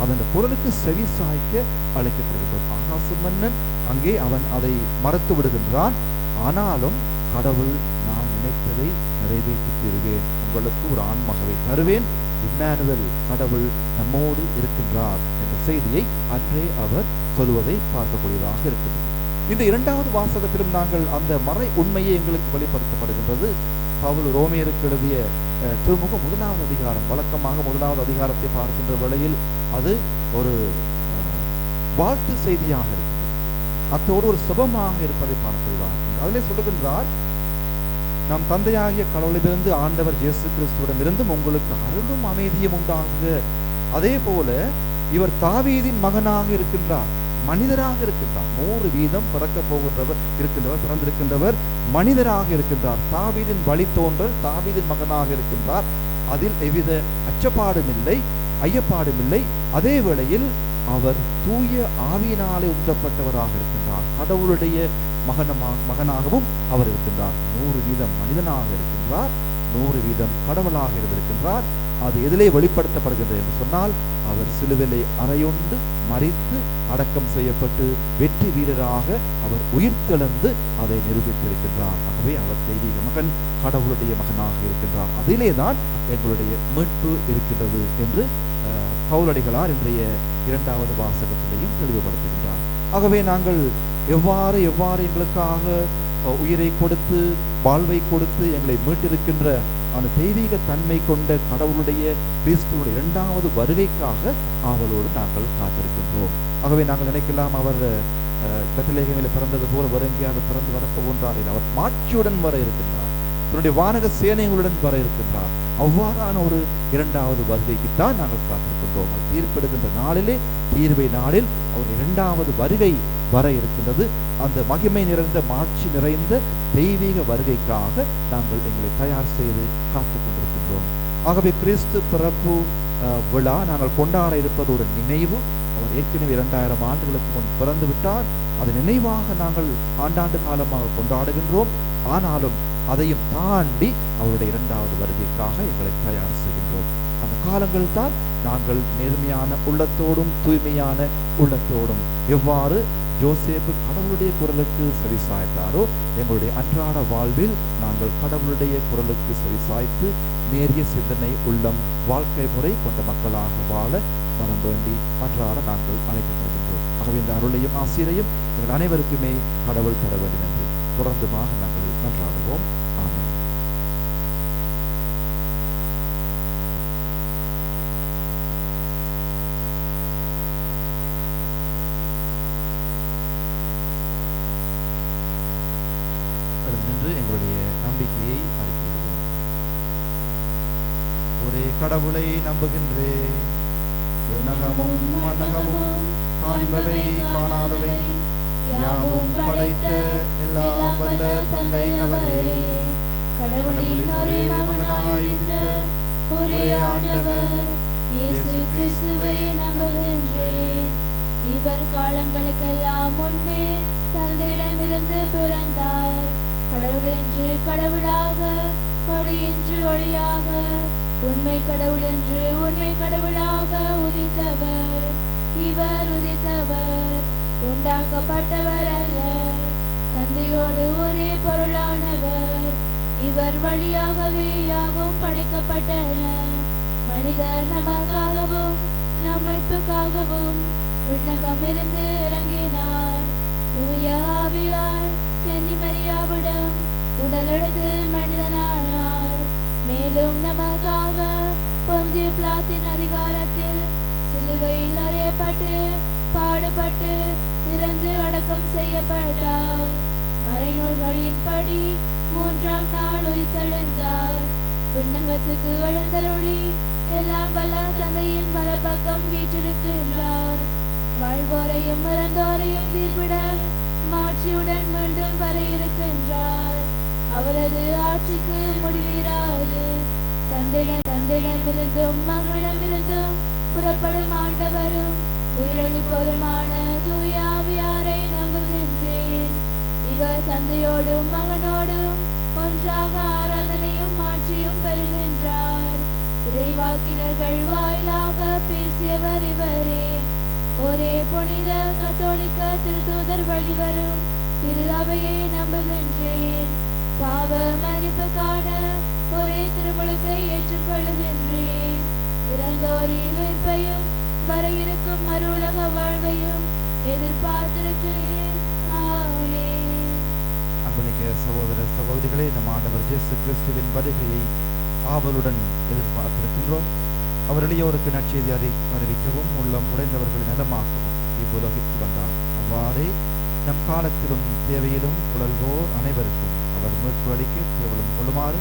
அதன் குரலுக்கு செவி சாய்க்க அழைக்கப்படுகின்றோம். ஆகாச மன்னன் அங்கே அவன் அதை மறத்து விடுகின்றான். ஆனாலும் கடவுள், நான் நினைத்ததை நிறைவேற்றி தருவேன், உங்களுக்கு ஒரு ஆண்மகவை தருவேன், இம்மானுவேல், கடவுள் நம்மோடு இருக்கின்றார் என்ற செய்தியை அன்றே அவர் சொல்வதை பார்க்கக்கூடியதாக இருக்கின்றது. இந்த 2வது வாசகத்திலும் நாங்கள் அந்த மறை உண்மையை எங்களுக்கு வெளிப்படுத்தப்படுகின்றது. பவுல் ரோமியருக்கு எழுதிய திருமுகம் 1வது அதிகாரம், வழக்கமாக 1வது அதிகாரத்தை பார்க்கின்ற வேளையில் அது ஒரு வாழ்த்து செய்தியாக இருக்கிறது, அத்தோடு ஒரு சுபமாக இருப்பதை பார்க்கக்கூடியதாக இருக்கிறது. அதிலே சொல்லுகின்றார், நம் தந்தையாகிய கடவுளிலிருந்து ஆண்டவர் இயேசு கிறிஸ்துவிடமிருந்தும் உங்களுக்கு அருளும் அமைதியும் உண்டாகுக. அதே போல இவர் தாவீதின் மகனாக இருக்கின்றார், மனிதராக இருக்கின்றார். 100 வீதம் பிறக்க போகின்றவர் பிறந்திருக்கின்றவர் மனிதராக இருக்கின்றார். தாவீதின் வழித்தோன்றல், தாவீதின் மகனாக இருக்கின்றார். அதில் எவ்வித அச்சப்பாடும் இல்லை, ஐயப்பாடும் இல்லை. அதே வேளையில் அவர் தூய ஆவியினாலே உந்தப்பட்டவராக இருக்கின்றார். கடவுளுடைய மகனாகவும் அவர் இருக்கின்றார். 100 வீதம் மனிதனாக இருக்கின்றார், 100 வீதம் கடவுளாக இருந்திருக்கின்றார். அது எதிலே வெளிப்படுத்தப்படுகின்றது என்று சொன்னால், அவர் சிலுவிலை அறையுண்டு மரித்து அடக்கம் செய்யப்பட்டு வெற்றி வீரராக அவர் உயிர்த்தெழுந்து அதை நிரூபித்திருக்கின்றார். ஆகவே அவர் தெய்வீக மகன், கடவுளுடைய மகனாக இருக்கின்றார். அதிலே தான் எங்களுடைய மீட்பு இருக்கின்றது என்று பவுலடிகளார் இன்றைய 2வது வாசகத்திலையும் தெளிவுபடுத்துகின்றார். ஆகவே நாங்கள் எவ்வாறு எங்களுக்காக உயிரை கொடுத்து வாழ்வை கொடுத்து எங்களை மீட்டிருக்கின்ற அந்த தெய்வீக தன்மை கொண்ட கடவுளுடைய கிறிஸ்துவுடைய 2வது வருகைக்காக ஆவலோடு நாங்கள் காத்திருக்கின்றோம். ஆகவே நாங்கள் நினைக்கலாம், அவர் பெத்லகேமில் பிறந்தது போல வேறு எங்கேயாவது பிறந்து வரப்போகின்றார். அவர் மாட்சியுடன் வர இருக்கின்றார், தன்னுடைய வானக சேனைகளுடன் வர இருக்கின்றார். அவ்வாறான ஒரு 2வது வருகைக்குத்தான் நாங்கள் காத்திருக்கின்றோம். தீர்ப்பெடுக்கின்ற நாளிலே, தீர்வை நாளில் அவர் 2வது வருகை வர இருக்கின்றது. அந்த மகிமை நிறைந்த, மாட்சி நிறைந்த தெய்வீக வருகைக்காக நாங்கள் எங்களை தயார் செய்து காத்துக் கொண்டிருக்கின்றோம். ஆகவே கிறிஸ்து பிறப்பு விழா நாங்கள் கொண்டாட இருப்பது ஒரு நினைவு. அவர் ஏற்கனவே 2000 ஆண்டுகளுக்கு முன் பிறந்து விட்டார். அது நினைவாக நாங்கள் ஆண்டாண்டு காலமாக கொண்டாடுகின்றோம். ஆனாலும் அதையும் தாண்டி அவருடைய 2வது வருகைக்காக எங்களை தயார் செய்கின்றோம். அந்த காலங்கள் தான் நாங்கள் நேர்மையான உள்ளத்தோடும் தூய்மையான உள்ளத்தோடும் எவ்வாறு யோசேப்பு கடவுளுடைய குரலுக்கு செவி சாய்த்தாரோ, எங்களுடைய அன்றாட வாழ்வில் நாங்கள் கடவுளுடைய குரலுக்கு செவி சாய்த்து நேரிய சிந்தனை உள்ளம் வாழ்க்கை முறை கொண்ட மக்களாக வாழ மனம் வேண்டி அன்றாட நாங்கள் அழைக்கப்படுகின்றோம். ஆகவே இந்த அருளையும் ஆசிரியையும் எங்கள் அனைவருக்குமே கடவுள் தர வேண்டும் என்று தொடர்ந்துமாக நாங்கள் மன்றாடுவோம். ஆமென். எங்களுடைய நம்பிக்கையை அறிக்கையிடுவோம். ஒரே கடவுளை நம்புகின்றேன், விண்ணகமும் மண்ணகமும் காண்பவை காணாதவை யாவும் படைத்த எல்லாம் வல்ல தந்தை அவரே, கடவுளின் ஒரே மகனாய் உதித்த ஒரே ஆண்டவர் இயேசு கிறிஸ்துவை நம்புகின்றேன். இவர் காலங்களுக்கெல்லாம் முன்பே தந்தையிடமிருந்து பிறந்தார். கடவுள் என்று கடவுளாக, ஒளி என்று ஒளியாக, உண்மை கடவுள் என்று உண்மை கடவுளாக உதித்தவர். இவர் உதித்தவர், உண்டாக்கப்பட்டவர் அல்ல, தந்தையோடு ஒரே பொருளானவர். இவர் வழியாகவே யாவும் படைக்கப்பட்டன. மனிதர் நமக்காகவும் நம் மீட்புக்காகவும் விண்ணகமிருந்து இறங்கினார். தூய ஆவியார் கன்னிமரியாவிடம் உடலெடுத்து மனிதனானார். மேலும் நமக்காக பொந்திய பிலாத்தின் அதிகாரத்தில் சிலுவையில் அறையப்பட்டு பாடுபட்டு இறந்து அடக்கம் செய்யப்பட்டார். மறைநூல்களின்படி 3ஆம் நாள் உயிர்த்தெழுந்தார். விண்ணகத்துக்கு எழுந்தருளி எல்லாம் வல்ல தந்தையின் வலப்பக்கம் வீற்றிருக்கின்றார். வாழ்வோரையும் இறந்தோரையும் தீர்ப்பிட மாட்சியுடன் மீண்டும் வர இருக்கின்றார். அவரது ஆட்சிக்கு முடிவீராது. தந்தையிடமிருந்தும் மகனிடமிருந்தும் புறப்படும் ஆண்டவரும் உயிரளிப்போருமான தூய ஆவியாரை நம்புகின்றேன். இவர் தந்தையோடும் மகனோடும் ஒன்றாக ஆராதனையும் ஆட்சியும் பெறுகின்றார். இறைவாக்கினர்கள் வாயிலாக பேசியவர் இவரே. ஒரே புனித கத்தோலிக்க திருத்தூதர் வழிவரும் திரு அவையை நம்புகின்றேன். பாவ மன்னிப்புக்கான ஒரே திருமுழுக்கை ஏற்றுக்கொள்கின்றேன். இறந்தோரின் உயிர்ப்பையும் வர இருக்கும் மறுஉலக வாழ்வையும் எதிர்பார்த்திருக்கிறேன். ஆமென். அன்புமிக்க சகோதர சகோதரிகளே, நம் ஆண்டவர் இயேசு கிறிஸ்துவின் வருகையை ஆவலுடன் எதிர்பார்த்திருக்கின்றோம். அவர் எளியோருக்கு நற்செய்தி அறிவிக்கவும் உள்ளம் உடைந்தவர்களை நலமாக்கவும் இவ்வுலகிற்கு வந்தார். அவ்வாறே நம் காலத்திலும் தேவையிலும் உழல்வோர் அனைவருக்கும் அவர் மீட்பு அளிக்க திருவள்ளும் கொள்ளுமாறு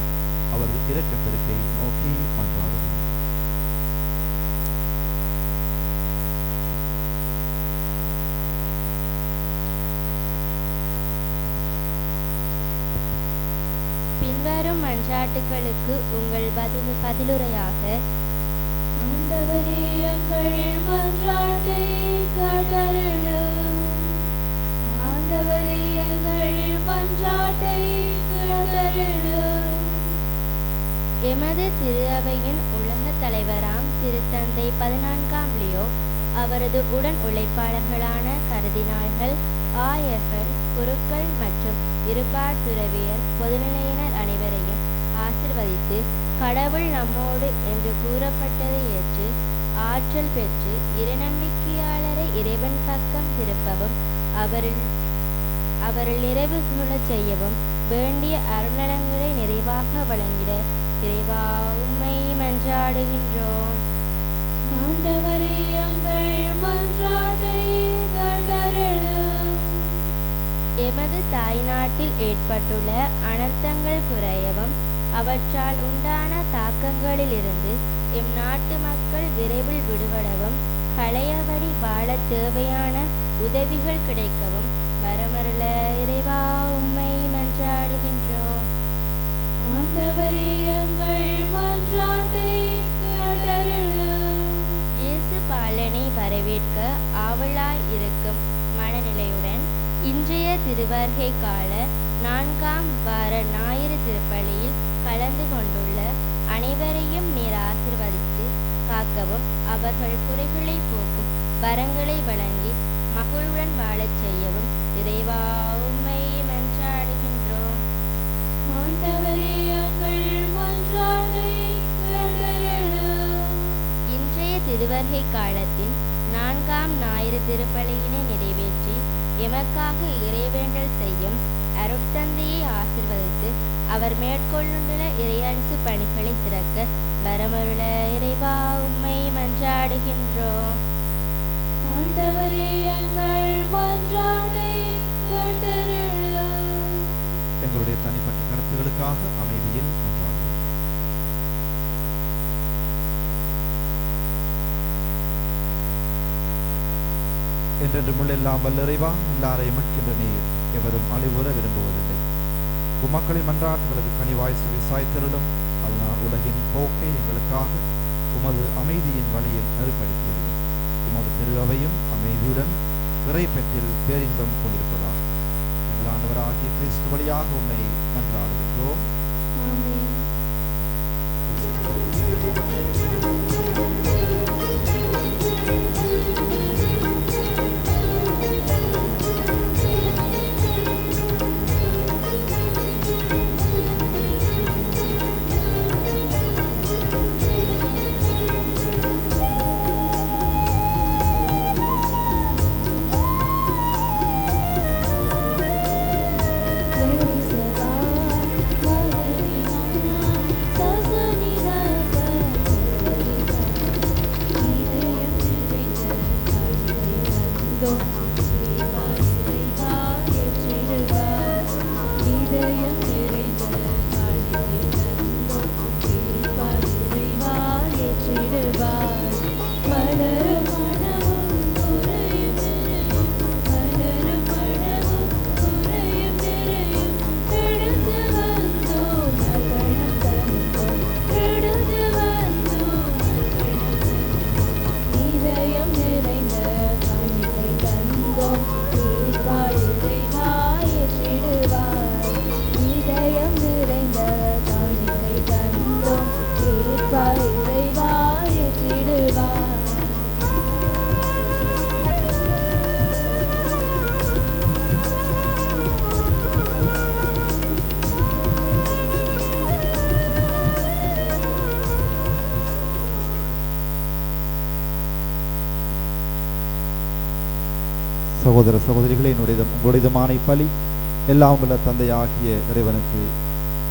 அவரது இரக்கப் பெருக்கை நோக்கி மன்றாடுவோம். பின்வரும் மன்றாட்டுகளுக்கு உங்கள் பதிலுரையாக: ஆண்டவரே, எங்கள் மன்றாட்டை கேட்டருளும். ஆண்டவரே, எங்கள் மன்றாட்டை கேட்டருளும். எமது திரு அவையின் உலக தலைவராம் திருத்தந்தை 14ஆம் லியோ அவரது உடன் உழைப்பாளர்களான கர்தினால்கள், ஆயர்கள், குருக்கள் மற்றும் இருபார் துறவியர் பொதுநிலையினர் அனைவரையும் ஆசிர்வதித்து கடவுள் நம்மோடு என்று கூறப்பட்டதை ஏற்று ஆற்றல் பெற்று இறைநம்பிக்கையாளரை இறைவன் பக்கம் திருப்பவும் அவரில் நிறைவு சூழச் செய்யவும் வேண்டிய அருநலங்களை நிறைவாக வழங்கிட இறைவா உம்மை மன்றாடுகின்றோம். ஆண்டவரே, எங்கள் மன்றாட்டை கேட்டருளும். எமது தாய்நாட்டில் ஏற்பட்டுள்ள அனர்த்தங்கள் குறையவும் அவற்றால் உண்டான தாக்கங்களிலிருந்து எம் நாட்டு மக்கள் விரைவில் விடுபடவும் பழையபடி வாழ தேவையான உதவிகள் கிடைக்கவும் வரமருள இறைவா உம்மை மன்றாடுகின்றோம். ஆண்டவரே, எங்கள் மன்றாட்டை கேட்டருளும். இயேசு பாலனை வரவேற்க ஆவலாய் இருக்கும் மனநிலையுடன் இன்றைய திருவருகை கால 4ஆம் வார ஞாயிறு திருப்பலியில் கலந்து கொண்டுள்ள அனைவரையும் நீர் ஆசிர்வதித்து காக்கவும் அவர்கள் குறைகளை போக்கும் வரங்களை வழங்கி மகிழ்வுடன் வாழச் செய்யவும் இறைவா உம்மை மன்றாடுகின்றோம். ஆண்டவரே, எங்கள் மன்றாட்டை கேட்டருளும். இன்றைய திருவருகை காலத்தின் 4ஆம் ஞாயிறு திருப்பலியினை நிறைவேற்றி எமக்காக இறைவேண்டல் செய்யும் அருட்தந்தையை ஆசிர்வதித்து அவர் மேற்கொண்டுள்ள இறையரசு பணிகளை சிறக்க வரமருள இறைவா உம்மை மன்றாடுகின்றோம். ஆண்டவரே, எங்கள் மன்றாட்டை கேட்டருளும். எங்களுடைய தனிப்பட்ட கருத்துகளுக்காக அமைதியில் மன்றாடுவோம். என்றென்றும் எல்லாம் வல்ல இறைவா, எல்லாரையும் மீட்கின்ற நீர் எவரும் அழிவுற விரும்புவதில்லை. உமக்களின் மன்றாட்டுகளுக்கு கனிவாய் செவிசாய்த்தருளும். அதனால் உலகின் போக்கை எங்களுக்காக உமது அமைதியின் வழியில் நெருப்படுத்தியுள்ளோம். உமது திரு அவையும் அமைதியுடன் இறைப்பற்றில் பேரின்பம் கொண்டிருப்பதாக எங்கள் ஆண்டவராகிய கிறிஸ்து வழியாக உம்மை மன்றாடுகின்றோம். சகோதர சகோதரிகளே, உங்களுடையமான இப்பலி எல்லாம் உள்ள தந்தையாகிய இறைவனுக்கு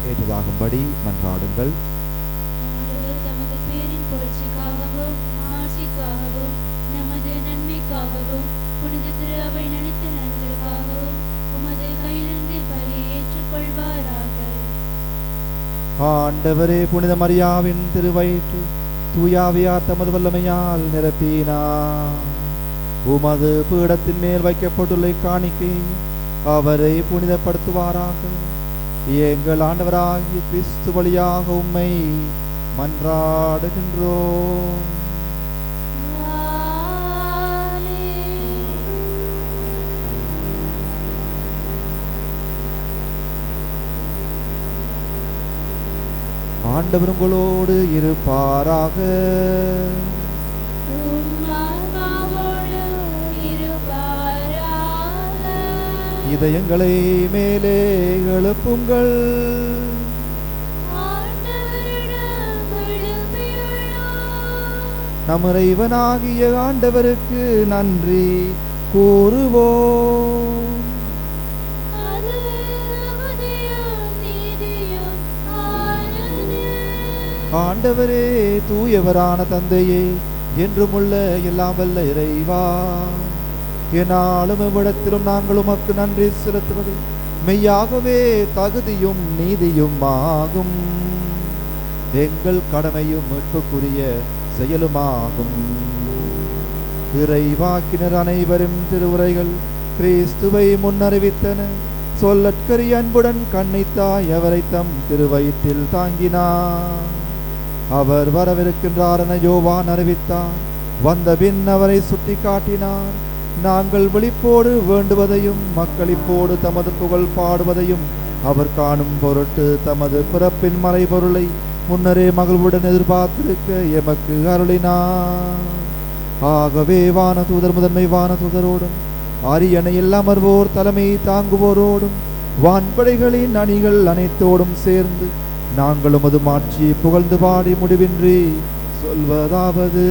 ஏற்றதாகும்படி மன்றாடுங்கள். தமது பேரின் புகழ்ச்சிக்காகவும் ஆட்சிக்காகவும் நமது நன்மைக்காகவும் புனித திரு அவை நினைத்த நன்மைகளுக்காகவும் உமது கையிலிருந்து பலியை ஏற்றுக்கொள்வாராக. ஆண்டவரே, புனித மரியாவின் திருவயிற்று தூயாவியார் தமது வல்லமையால் நிரப்பினார். உமது பீடத்தின் மேல் வைக்கப்பட்டுள்ள காணிக்கை அவரை புனிதப்படுத்துவாராக. எங்கள் ஆண்டவராகிய கிறிஸ்து வழியாக உம்மை மன்றாடுகின்றோம். ஆண்டவர் உங்களோடு இருப்பாராக. இதயங்களை மேலே எழுப்புங்கள். நம் இறைவனாகிய ஆண்டவருக்கு நன்றி கூறுவோம். ஆண்டவரே, தூயவரான தந்தையே, என்றுமுள்ள எல்லாம் வல்ல இறைவா, என்னாலும் இவ்விடத்திலும் நாங்கள் உமக்கு நன்றி செலுத்துவது மெய்யாகவே தகுதியும் நீதியும் ஆகும். எங்கள் கடமையும் மீட்புக்குரிய செயலுமாகும். இறைவாக்கினர் அனைவரும் திருவுரைகள் கிறிஸ்துவை முன்னறிவித்தன. சொல்லற்கரிய அன்புடன் கண்ணித்தாய் அவரை தம் திருவயிற்றில் தாங்கினார். அவர் வரவிருக்கின்றார் என யோவான் அறிவித்தார். வந்த பின் அவரை சுட்டி காட்டினார். நாங்கள் விழிப்போடு வேண்டுவதையும் மக்களிப்போடு தமது புகழ் பாடுவதையும் அவர் காணும் பொருட்டு தமது பிறப்பின் மறைபொருளை முன்னரே மகிழ்வுடன் எதிர்பார்த்திருக்க எமக்கு அருளினார். ஆகவே வானதூதர் முதன்மை வானதூதரோடும் அரியணையில் அமர்வோர் தலைமை தாங்குவோரோடும் வான்படைகளின் அணிகள் அனைத்தோடும் சேர்ந்து நாங்கள் உமது மாட்சியை புகழ்ந்து பாடி முடிவின்றி சொல்வதாவது: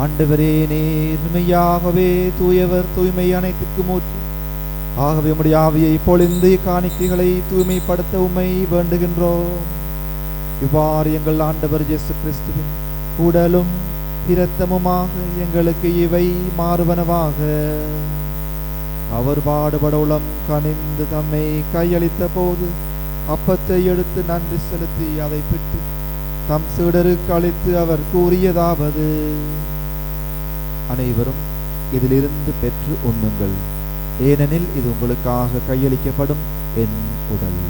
ஆண்டவரே, நீர் மெய்யாகவே தூயவர், தூய்மை அனைத்திற்கும் ஊற்று. ஆகவே உம்முடைய ஆவியை பொழிந்து காணிக்கைகளை தூய்மைப்படுத்த உம்மை வேண்டுகின்றோம். இவ்வாறு எங்கள் ஆண்டவர் இயேசு கிறிஸ்துவின் உடலும் இரத்தமுமாக எங்களுக்கு இவை மாறுவனவாக. அவர் பாடுபட உளம் கனிந்து தம்மை கையளித்த போது அப்பத்தை எடுத்து நன்றி செலுத்தி அதை பிட்டு தம் சீடருக்கு அளித்து அவர் கூறியதாவது: அனைவரும் இதிலிருந்து பெற்று உண்ணுங்கள், ஏனெனில் இது உங்களுக்காக கையளிக்கப்படும் என் உடல்.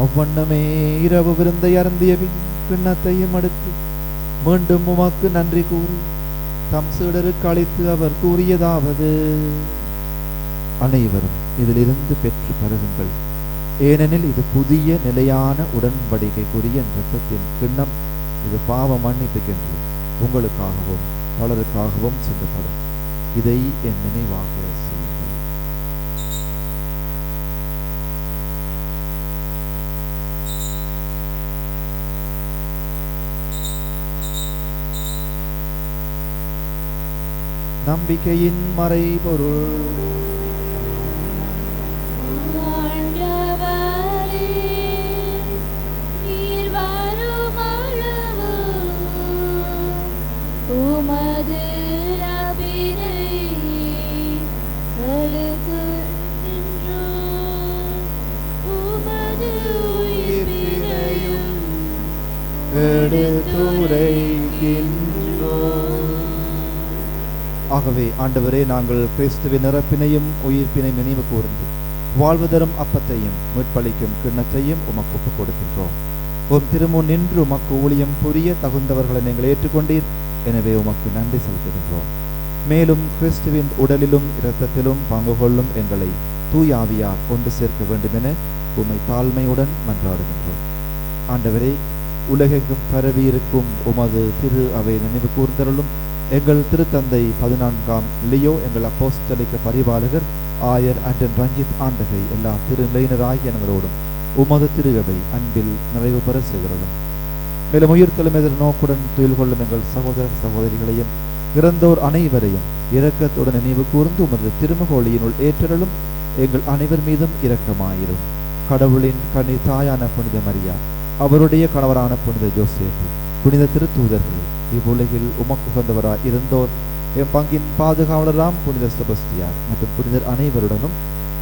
அவ்வண்ணமே இரவு விருந்தை அருந்திய பின் கிண்ணத்தையும் எடுத்து மீண்டும் உமக்கு நன்றி கூறி தம் சீடருக்கு அளித்து அவர் கூறியதாவது: அனைவரும் இதிலிருந்து பெற்று பருகுங்கள், ஏனெனில் இது புதிய நிலையான உடன்படிக்கைக்குரிய இரத்தத்தின் கிண்ணம். இது பாவ மன்னிப்புக்கென்று உங்களுக்காகவும் பலருக்காகவும் சிந்தப்படும். இதை என் நினைவாக செய்யுங்கள். நம்பிக்கையின் மறைபொருள். ஆகவே ஆண்டவரே, நாங்கள் கிறிஸ்துவின் இறப்பினையும் உயிர்ப்பினையும் நினைவு கூர்ந்து வாழ்வு தரும் அப்பத்தையும் மீட்பளிக்கும் கிண்ணத்தையும் உமக்கு ஒப்புக் கொடுக்கின்றோம். உம் திருமுன் நின்று உமக்கு ஊழியம் புரிய தகுந்தவர்களை நீங்கள் ஏற்றுக்கொண்டீர். எனவே உமக்கு நன்றி செலுத்துகின்றோம். மேலும் கிறிஸ்துவின் உடலிலும் இரத்தத்திலும் பங்கு கொள்ளும் எங்களை தூயாவியார் கொண்டு சேர்க்க வேண்டும் என உம்மை தாழ்மையுடன் மன்றாடுகின்றோம். ஆண்டவரே, உலகெங்கும் பரவி இருக்கும் உமது திரு அவை நினைவு கூர்ந்தருளும். எங்கள் திருத்தந்தை 14ஆம் லியோ, எங்கள் அப்போஸ்தலிக்க பரிபாலகர் ஆயர் அண்டன் ரஞ்சித் ஆண்டகை, எல்லா திருநிலையினராகிய அனைவரோடும் உமது திரு அவை அன்பில் நிறைவு பெற செய்கிறோம். மேலும் உயிர்த்தலும் எதிர்நோக்குடன் துயில் கொள்ளும் எங்கள் சகோதர சகோதரிகளையும் இறந்தோர் அனைவரையும் இரக்கத்துடன் நினைவு கூர்ந்து உமது திருமுகொழியினுள் ஏற்றலும். எங்கள் அனைவர் மீதும் இரக்கமாயிரும். கடவுளின் கன்னி தாயான புனித மரியா, அவருடைய கணவரான புனித ஜோசேப்பு, புனித திருத்தூதர்கள், இவ்வுலகில் உமக்குகந்தவராய் இருந்தோர், எம் பங்கின் பாதுகாவலராம் புனித செபஸ்தியார் மற்றும் புனிதர் அனைவருடனும்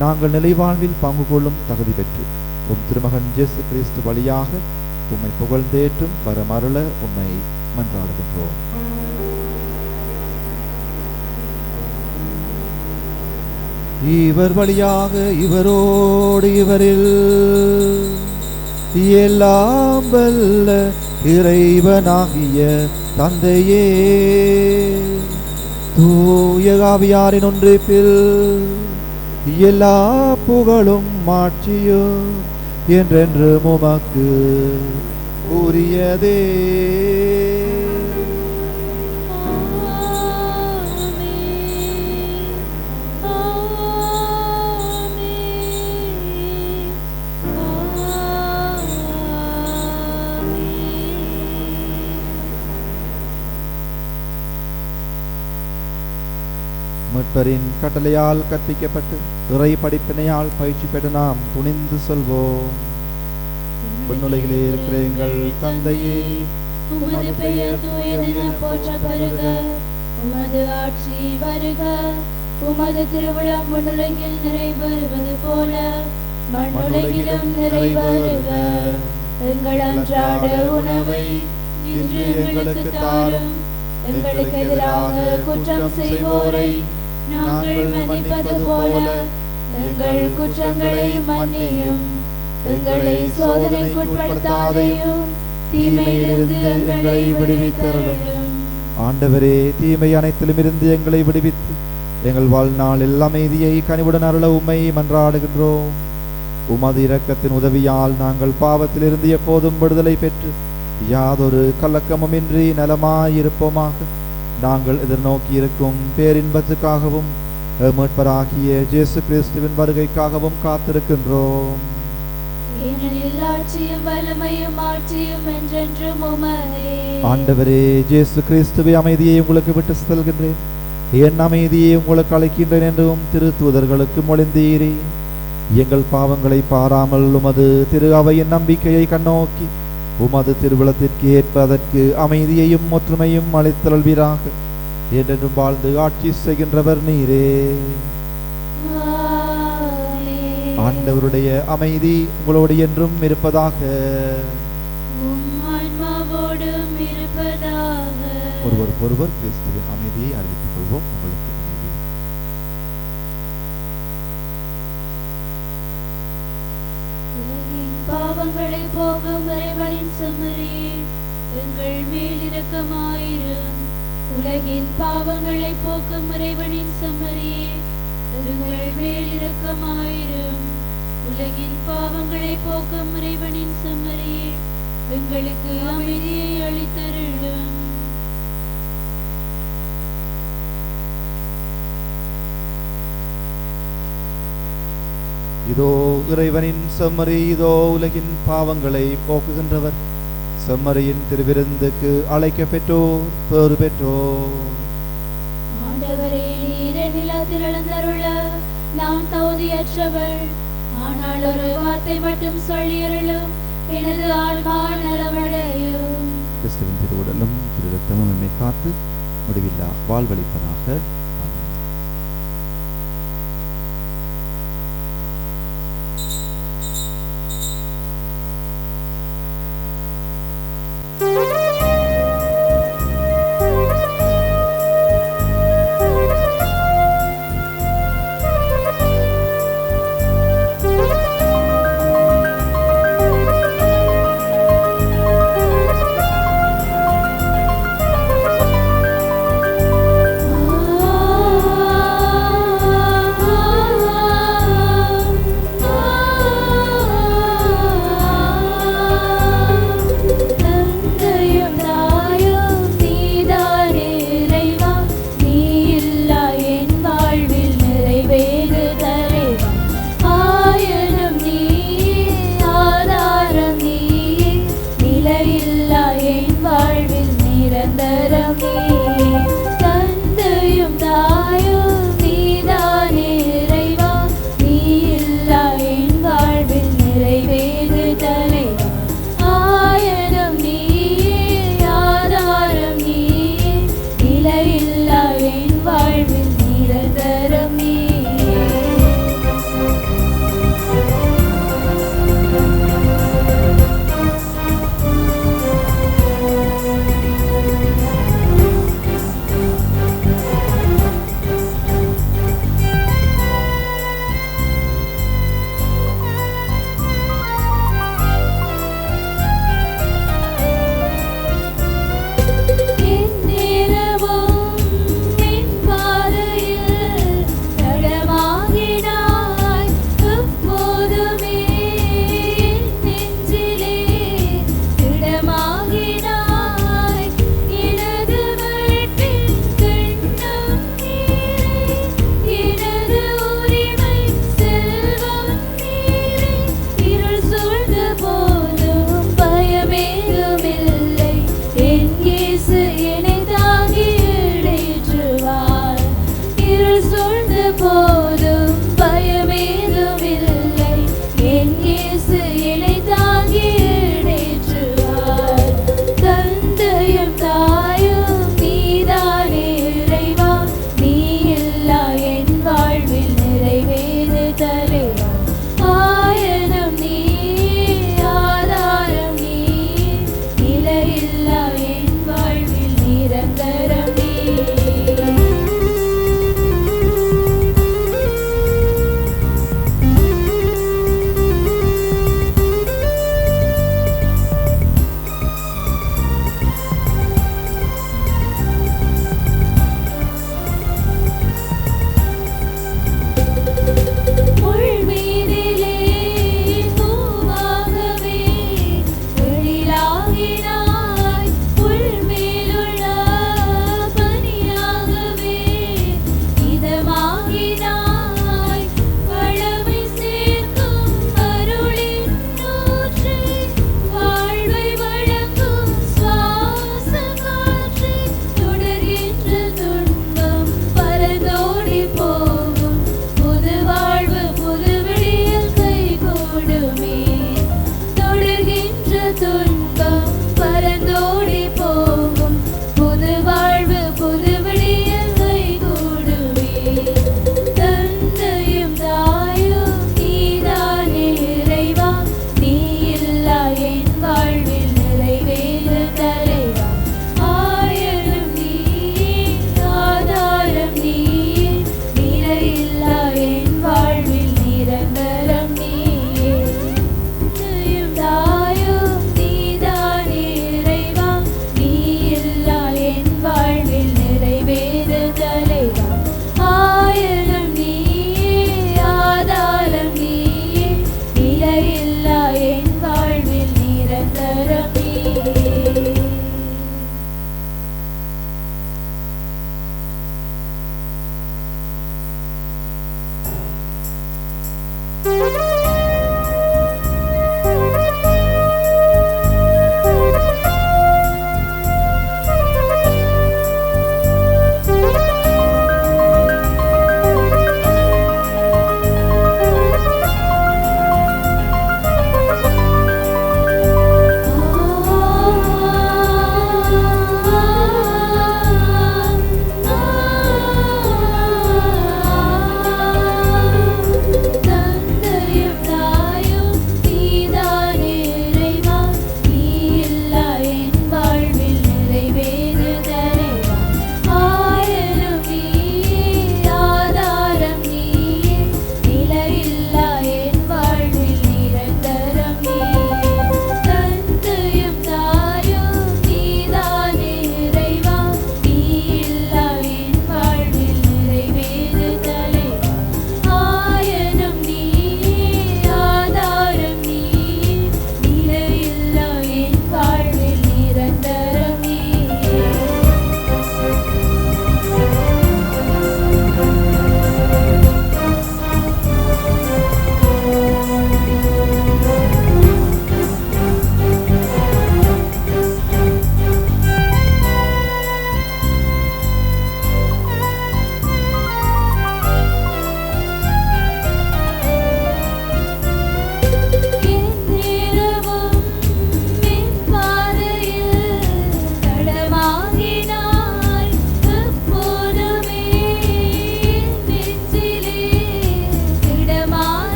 நாங்கள் நிலைவாழ்வில் பங்கு கொள்ளும் தகுதி பெற்று உம் திருமகன் இயேசு கிறிஸ்து வழியாக உம்மை புகழ்ந்தேற்றும் வரமருள உம்மை மன்றாடுகின்றோம். இவர் வழியாக இவரோடு இவரில் எல்லாம் வல்ல இறைவனாகிய தந்தையே, தூய ஆவியாரின் ஒன்றிப்பில் எல்லா புகழும் மாட்சியும் என்றென்று உமக்கு உரியதே. மீட்பரின் கட்டளையால் கற்பிக்கப்பட்டு இறை படிப்பினையால் பயிற்சி பெற்று நாம் துணிந்து சொல்வோம். விண்ணுலகிலே இருக்கிற எங்கள் தந்தையே, உமது பெயர் தூயதென போற்றப்படுக. உமது ஆட்சி வருக. உமது திருவிழம் விண்ணுலகில் நிறைவேறுவது போல மண்ணுலகிலும் நிறைவேறுக. எங்கள் அன்றாட உணவை இன்று எங்களுக்கு தாரும். எங்களுக்கு எதிராக குற்றம் செய்வோரை நாங்கள் மன்னிப்பது போல எங்கள் குற்றங்களை மன்னியும். எங்களை சோதனைக்குட்படுத்தாதையும் தீமையிலிருந்து எங்களை விடுவித்தருளும். ஆண்டவரே, தீமை அனைத்திலும் இருந்து எங்களை விடுவித்து எங்கள் வாழ்நாளில் அமைதியை கனிவுடன் அருள உம்மை மன்றாடுகின்றோம். உமது இரக்கத்தின் உதவியால் நாங்கள் பாவத்தில் இருந்து எப்போதும் விடுதலை பெற்று யாதொரு கலக்கமுமின்றி நலமாயிருப்போமாக. நாங்கள் எதிர்நோக்கி இருக்கும் பேரின்பத்துக்காகவும் மீட்பராகிய இயேசு கிறிஸ்துவின் வருகைக்காகவும் காத்திருக்கின்றோம். ஏனெனில் ஆட்சியும் வல்லமையும் ஆட்சியும் என்றென்றும் உமதே. ஆண்டவரே இயேசு கிறிஸ்துவை, அமைதியை உங்களுக்கு விட்டு செல்கின்றேன், என் அமைதியை உங்களுக்கு அளிக்கின்றேன் என்றும் திரு தூதர்களுக்கு மொழிந்தீரே. எங்கள் பாவங்களை பாராமல் உமது திரு அவையின் நம்பிக்கையை கண்ணோக்கி உமது திருவிழத்திற்கு ஏற்பதற்கு அமைதியையும் ஒற்றுமையும் அளித்தல்வீராக. என்றென்றும் வாழ்ந்து ஆட்சி செய்கின்றவர் நீரே. ஆமென். ஆண்டவருடைய அமைதி உங்களோடு என்றும் இருப்பதாக. உம் ஆன்மாவோடும் இருப்பதாக. ஒருவருக்கொருவர் கிறிஸ்துவின் அமைதியை அறிவித்துக் கொள்வோம். உங்களுக்கு அமைதி. உலகின் பாவங்களை போக்கும் இறைவனின் செம்மறியே, எங்கள் மேல் இரக்கமாயிரும். உலகின் பாவங்களை போக்கும் இறைவனின் செம்மறியே, எங்கள் மேல் இரக்கமாயிரும். உலகின் பாவங்களை போக்கும் இறைவனின் செம்மறியே, எங்களுக்கு அமைதியை அளித்தருளும். இதோ இறைவனின் செம்மறி, இதோ உலகின் பாவங்களை போக்குகின்றவர். செம்மறியின் திருவிருந்துக்கு அழைக்க பெற்றோர் பேறு பெற்றோர். ஆண்டவரே, நீர் என் நிலத்தில் எழுந்தருள நான் தகுதியற்றவள். ஆனால் ஒரு வார்த்தை மட்டும் சொல்லியருளும், எனது ஆன்மா நலமடையும். கிறிஸ்துவின் திருவுடலும் திரு ரத்தமும் நம்மை காத்து முடிவில்லா வாழ்வளிப்பதாக. ஆமென். ஆமென்.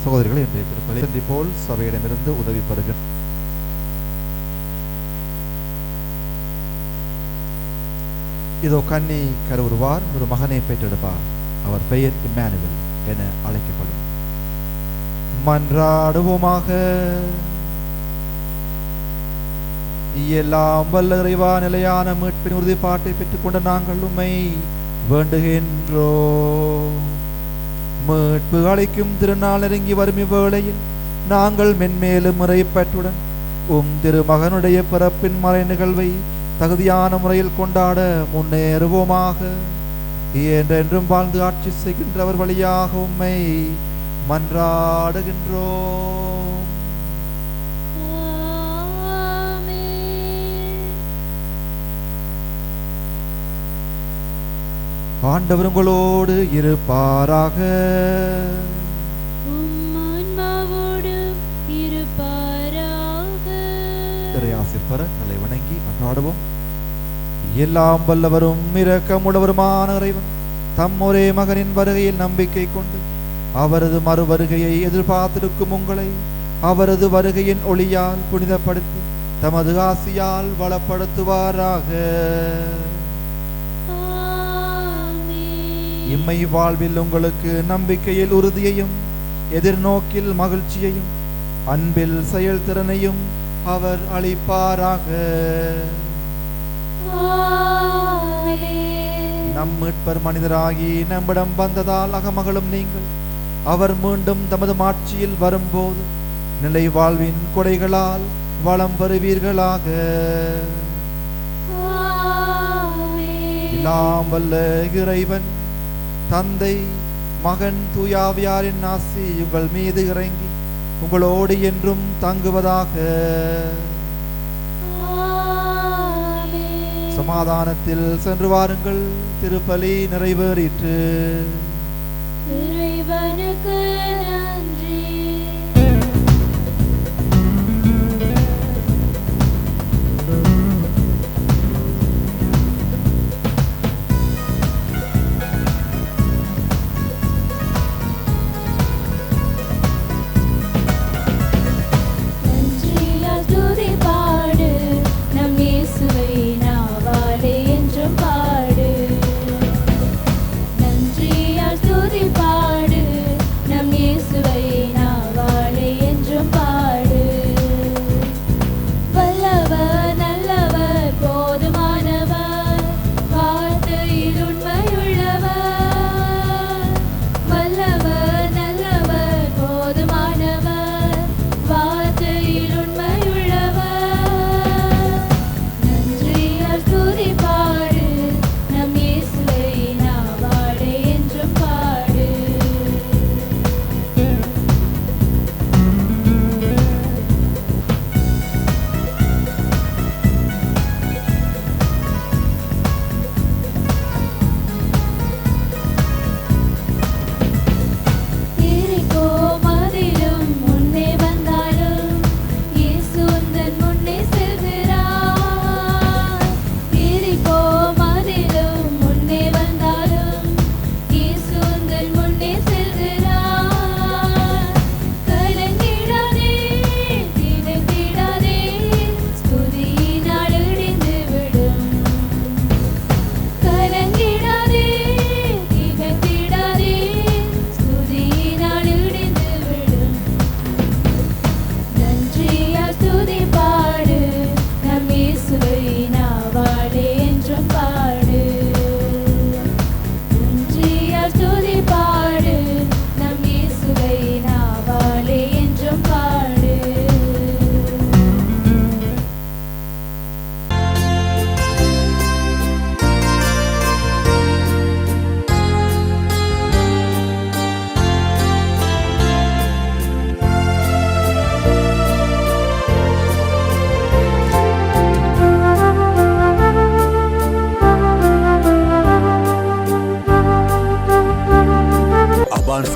சகோதரிகளை இன்றைய திருப்பலி போல் சபையிடமிருந்து உதவி பெறுகின்ற இதோ கன்னி கருவுருவார், ஒரு மகனை பெற்றெடுப்பார், அவர் பெயர் இம்மானுவேல் என அழைக்கப்படும். மன்றாடுவோமாக. எல்லாம் வல்ல இறைவா, நிலையான மீட்பின் உறுதிப்பாட்டை பெற்றுக்கொண்ட நாங்கள் உம்மை வேண்டுகின்றோம். மீட்பு அளிக்கும் திருநாள் நெருங்கி வரும் இவ்வேளையில் நாங்கள் மென்மேலும் முறைப்பற்றுடன் திருமகனுடைய பிறப்பின் மறை நிகழ்வை தகுதியான முறையில் கொண்டாட முன்னேறுவோமாக. என்றென்றும் வாழ்ந்து ஆட்சி செய்கின்றவர் வழியாக உம்மை மன்றாடுகின்றோம். ஆண்டவர் உங்களோடு இருப்பாராக. இறையாசிர் பெற தலை வணங்கி மன்றாடுவோம். எல்லாம் வல்லவரும் இரக்கமுள்ளவருமான இறைவன் தம் ஒரே மகனின் வருகையில் நம்பிக்கை கொண்டு அவரது மறு வருகையை எதிர்பார்த்திருக்கும் உங்களை அவரது வருகையின் ஒளியால் புனிதப்படுத்தி தமது ஆசியால் வளப்படுத்துவாராக. இம்மை வாழ்வில் உங்களுக்கு நம்பிக்கையில் உறுதியையும் எதிர்நோக்கில் மகிழ்ச்சியையும் அன்பில் செயல்திறனையும் அவர் அளிப்பாராக. நம் மீட்பர் மனிதராகி நம்மிடம் வந்ததால் அகமகளும் நீங்கள் அவர் மீண்டும் தமது மாட்சியில் வரும்போது நிலை வாழ்வின் கொடைகளால் வளம் பெறுவீர்களாக. எல்லாம் வல்ல இறைவன் தந்தை மகன் தூயாவியாரின் ஆசி உங்கள் மீது இறங்கி உங்களோடு என்றும் தங்குவதாக. சமாதானத்தில் சென்று வாருங்கள். திருப்பலி நிறைவேறிற்று. இறைவனுக்கு நன்றி.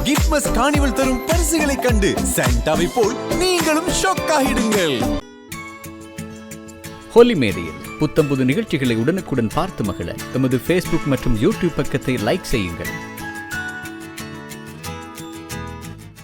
கிறிஸ்துமஸ் கார்னிவல் தரும் பரிசுகளை கண்டு சாண்டாவை போல் நீங்களும் ஷாக் ஆகிடுங்கள். ஹோலி மேரியில் புத்தம்புது நிகழ்ச்சிகளை உடனுக்குடன் பார்த்து மகிழ எமது Facebook மற்றும் YouTube பக்கத்தை லைக் செய்யுங்கள்.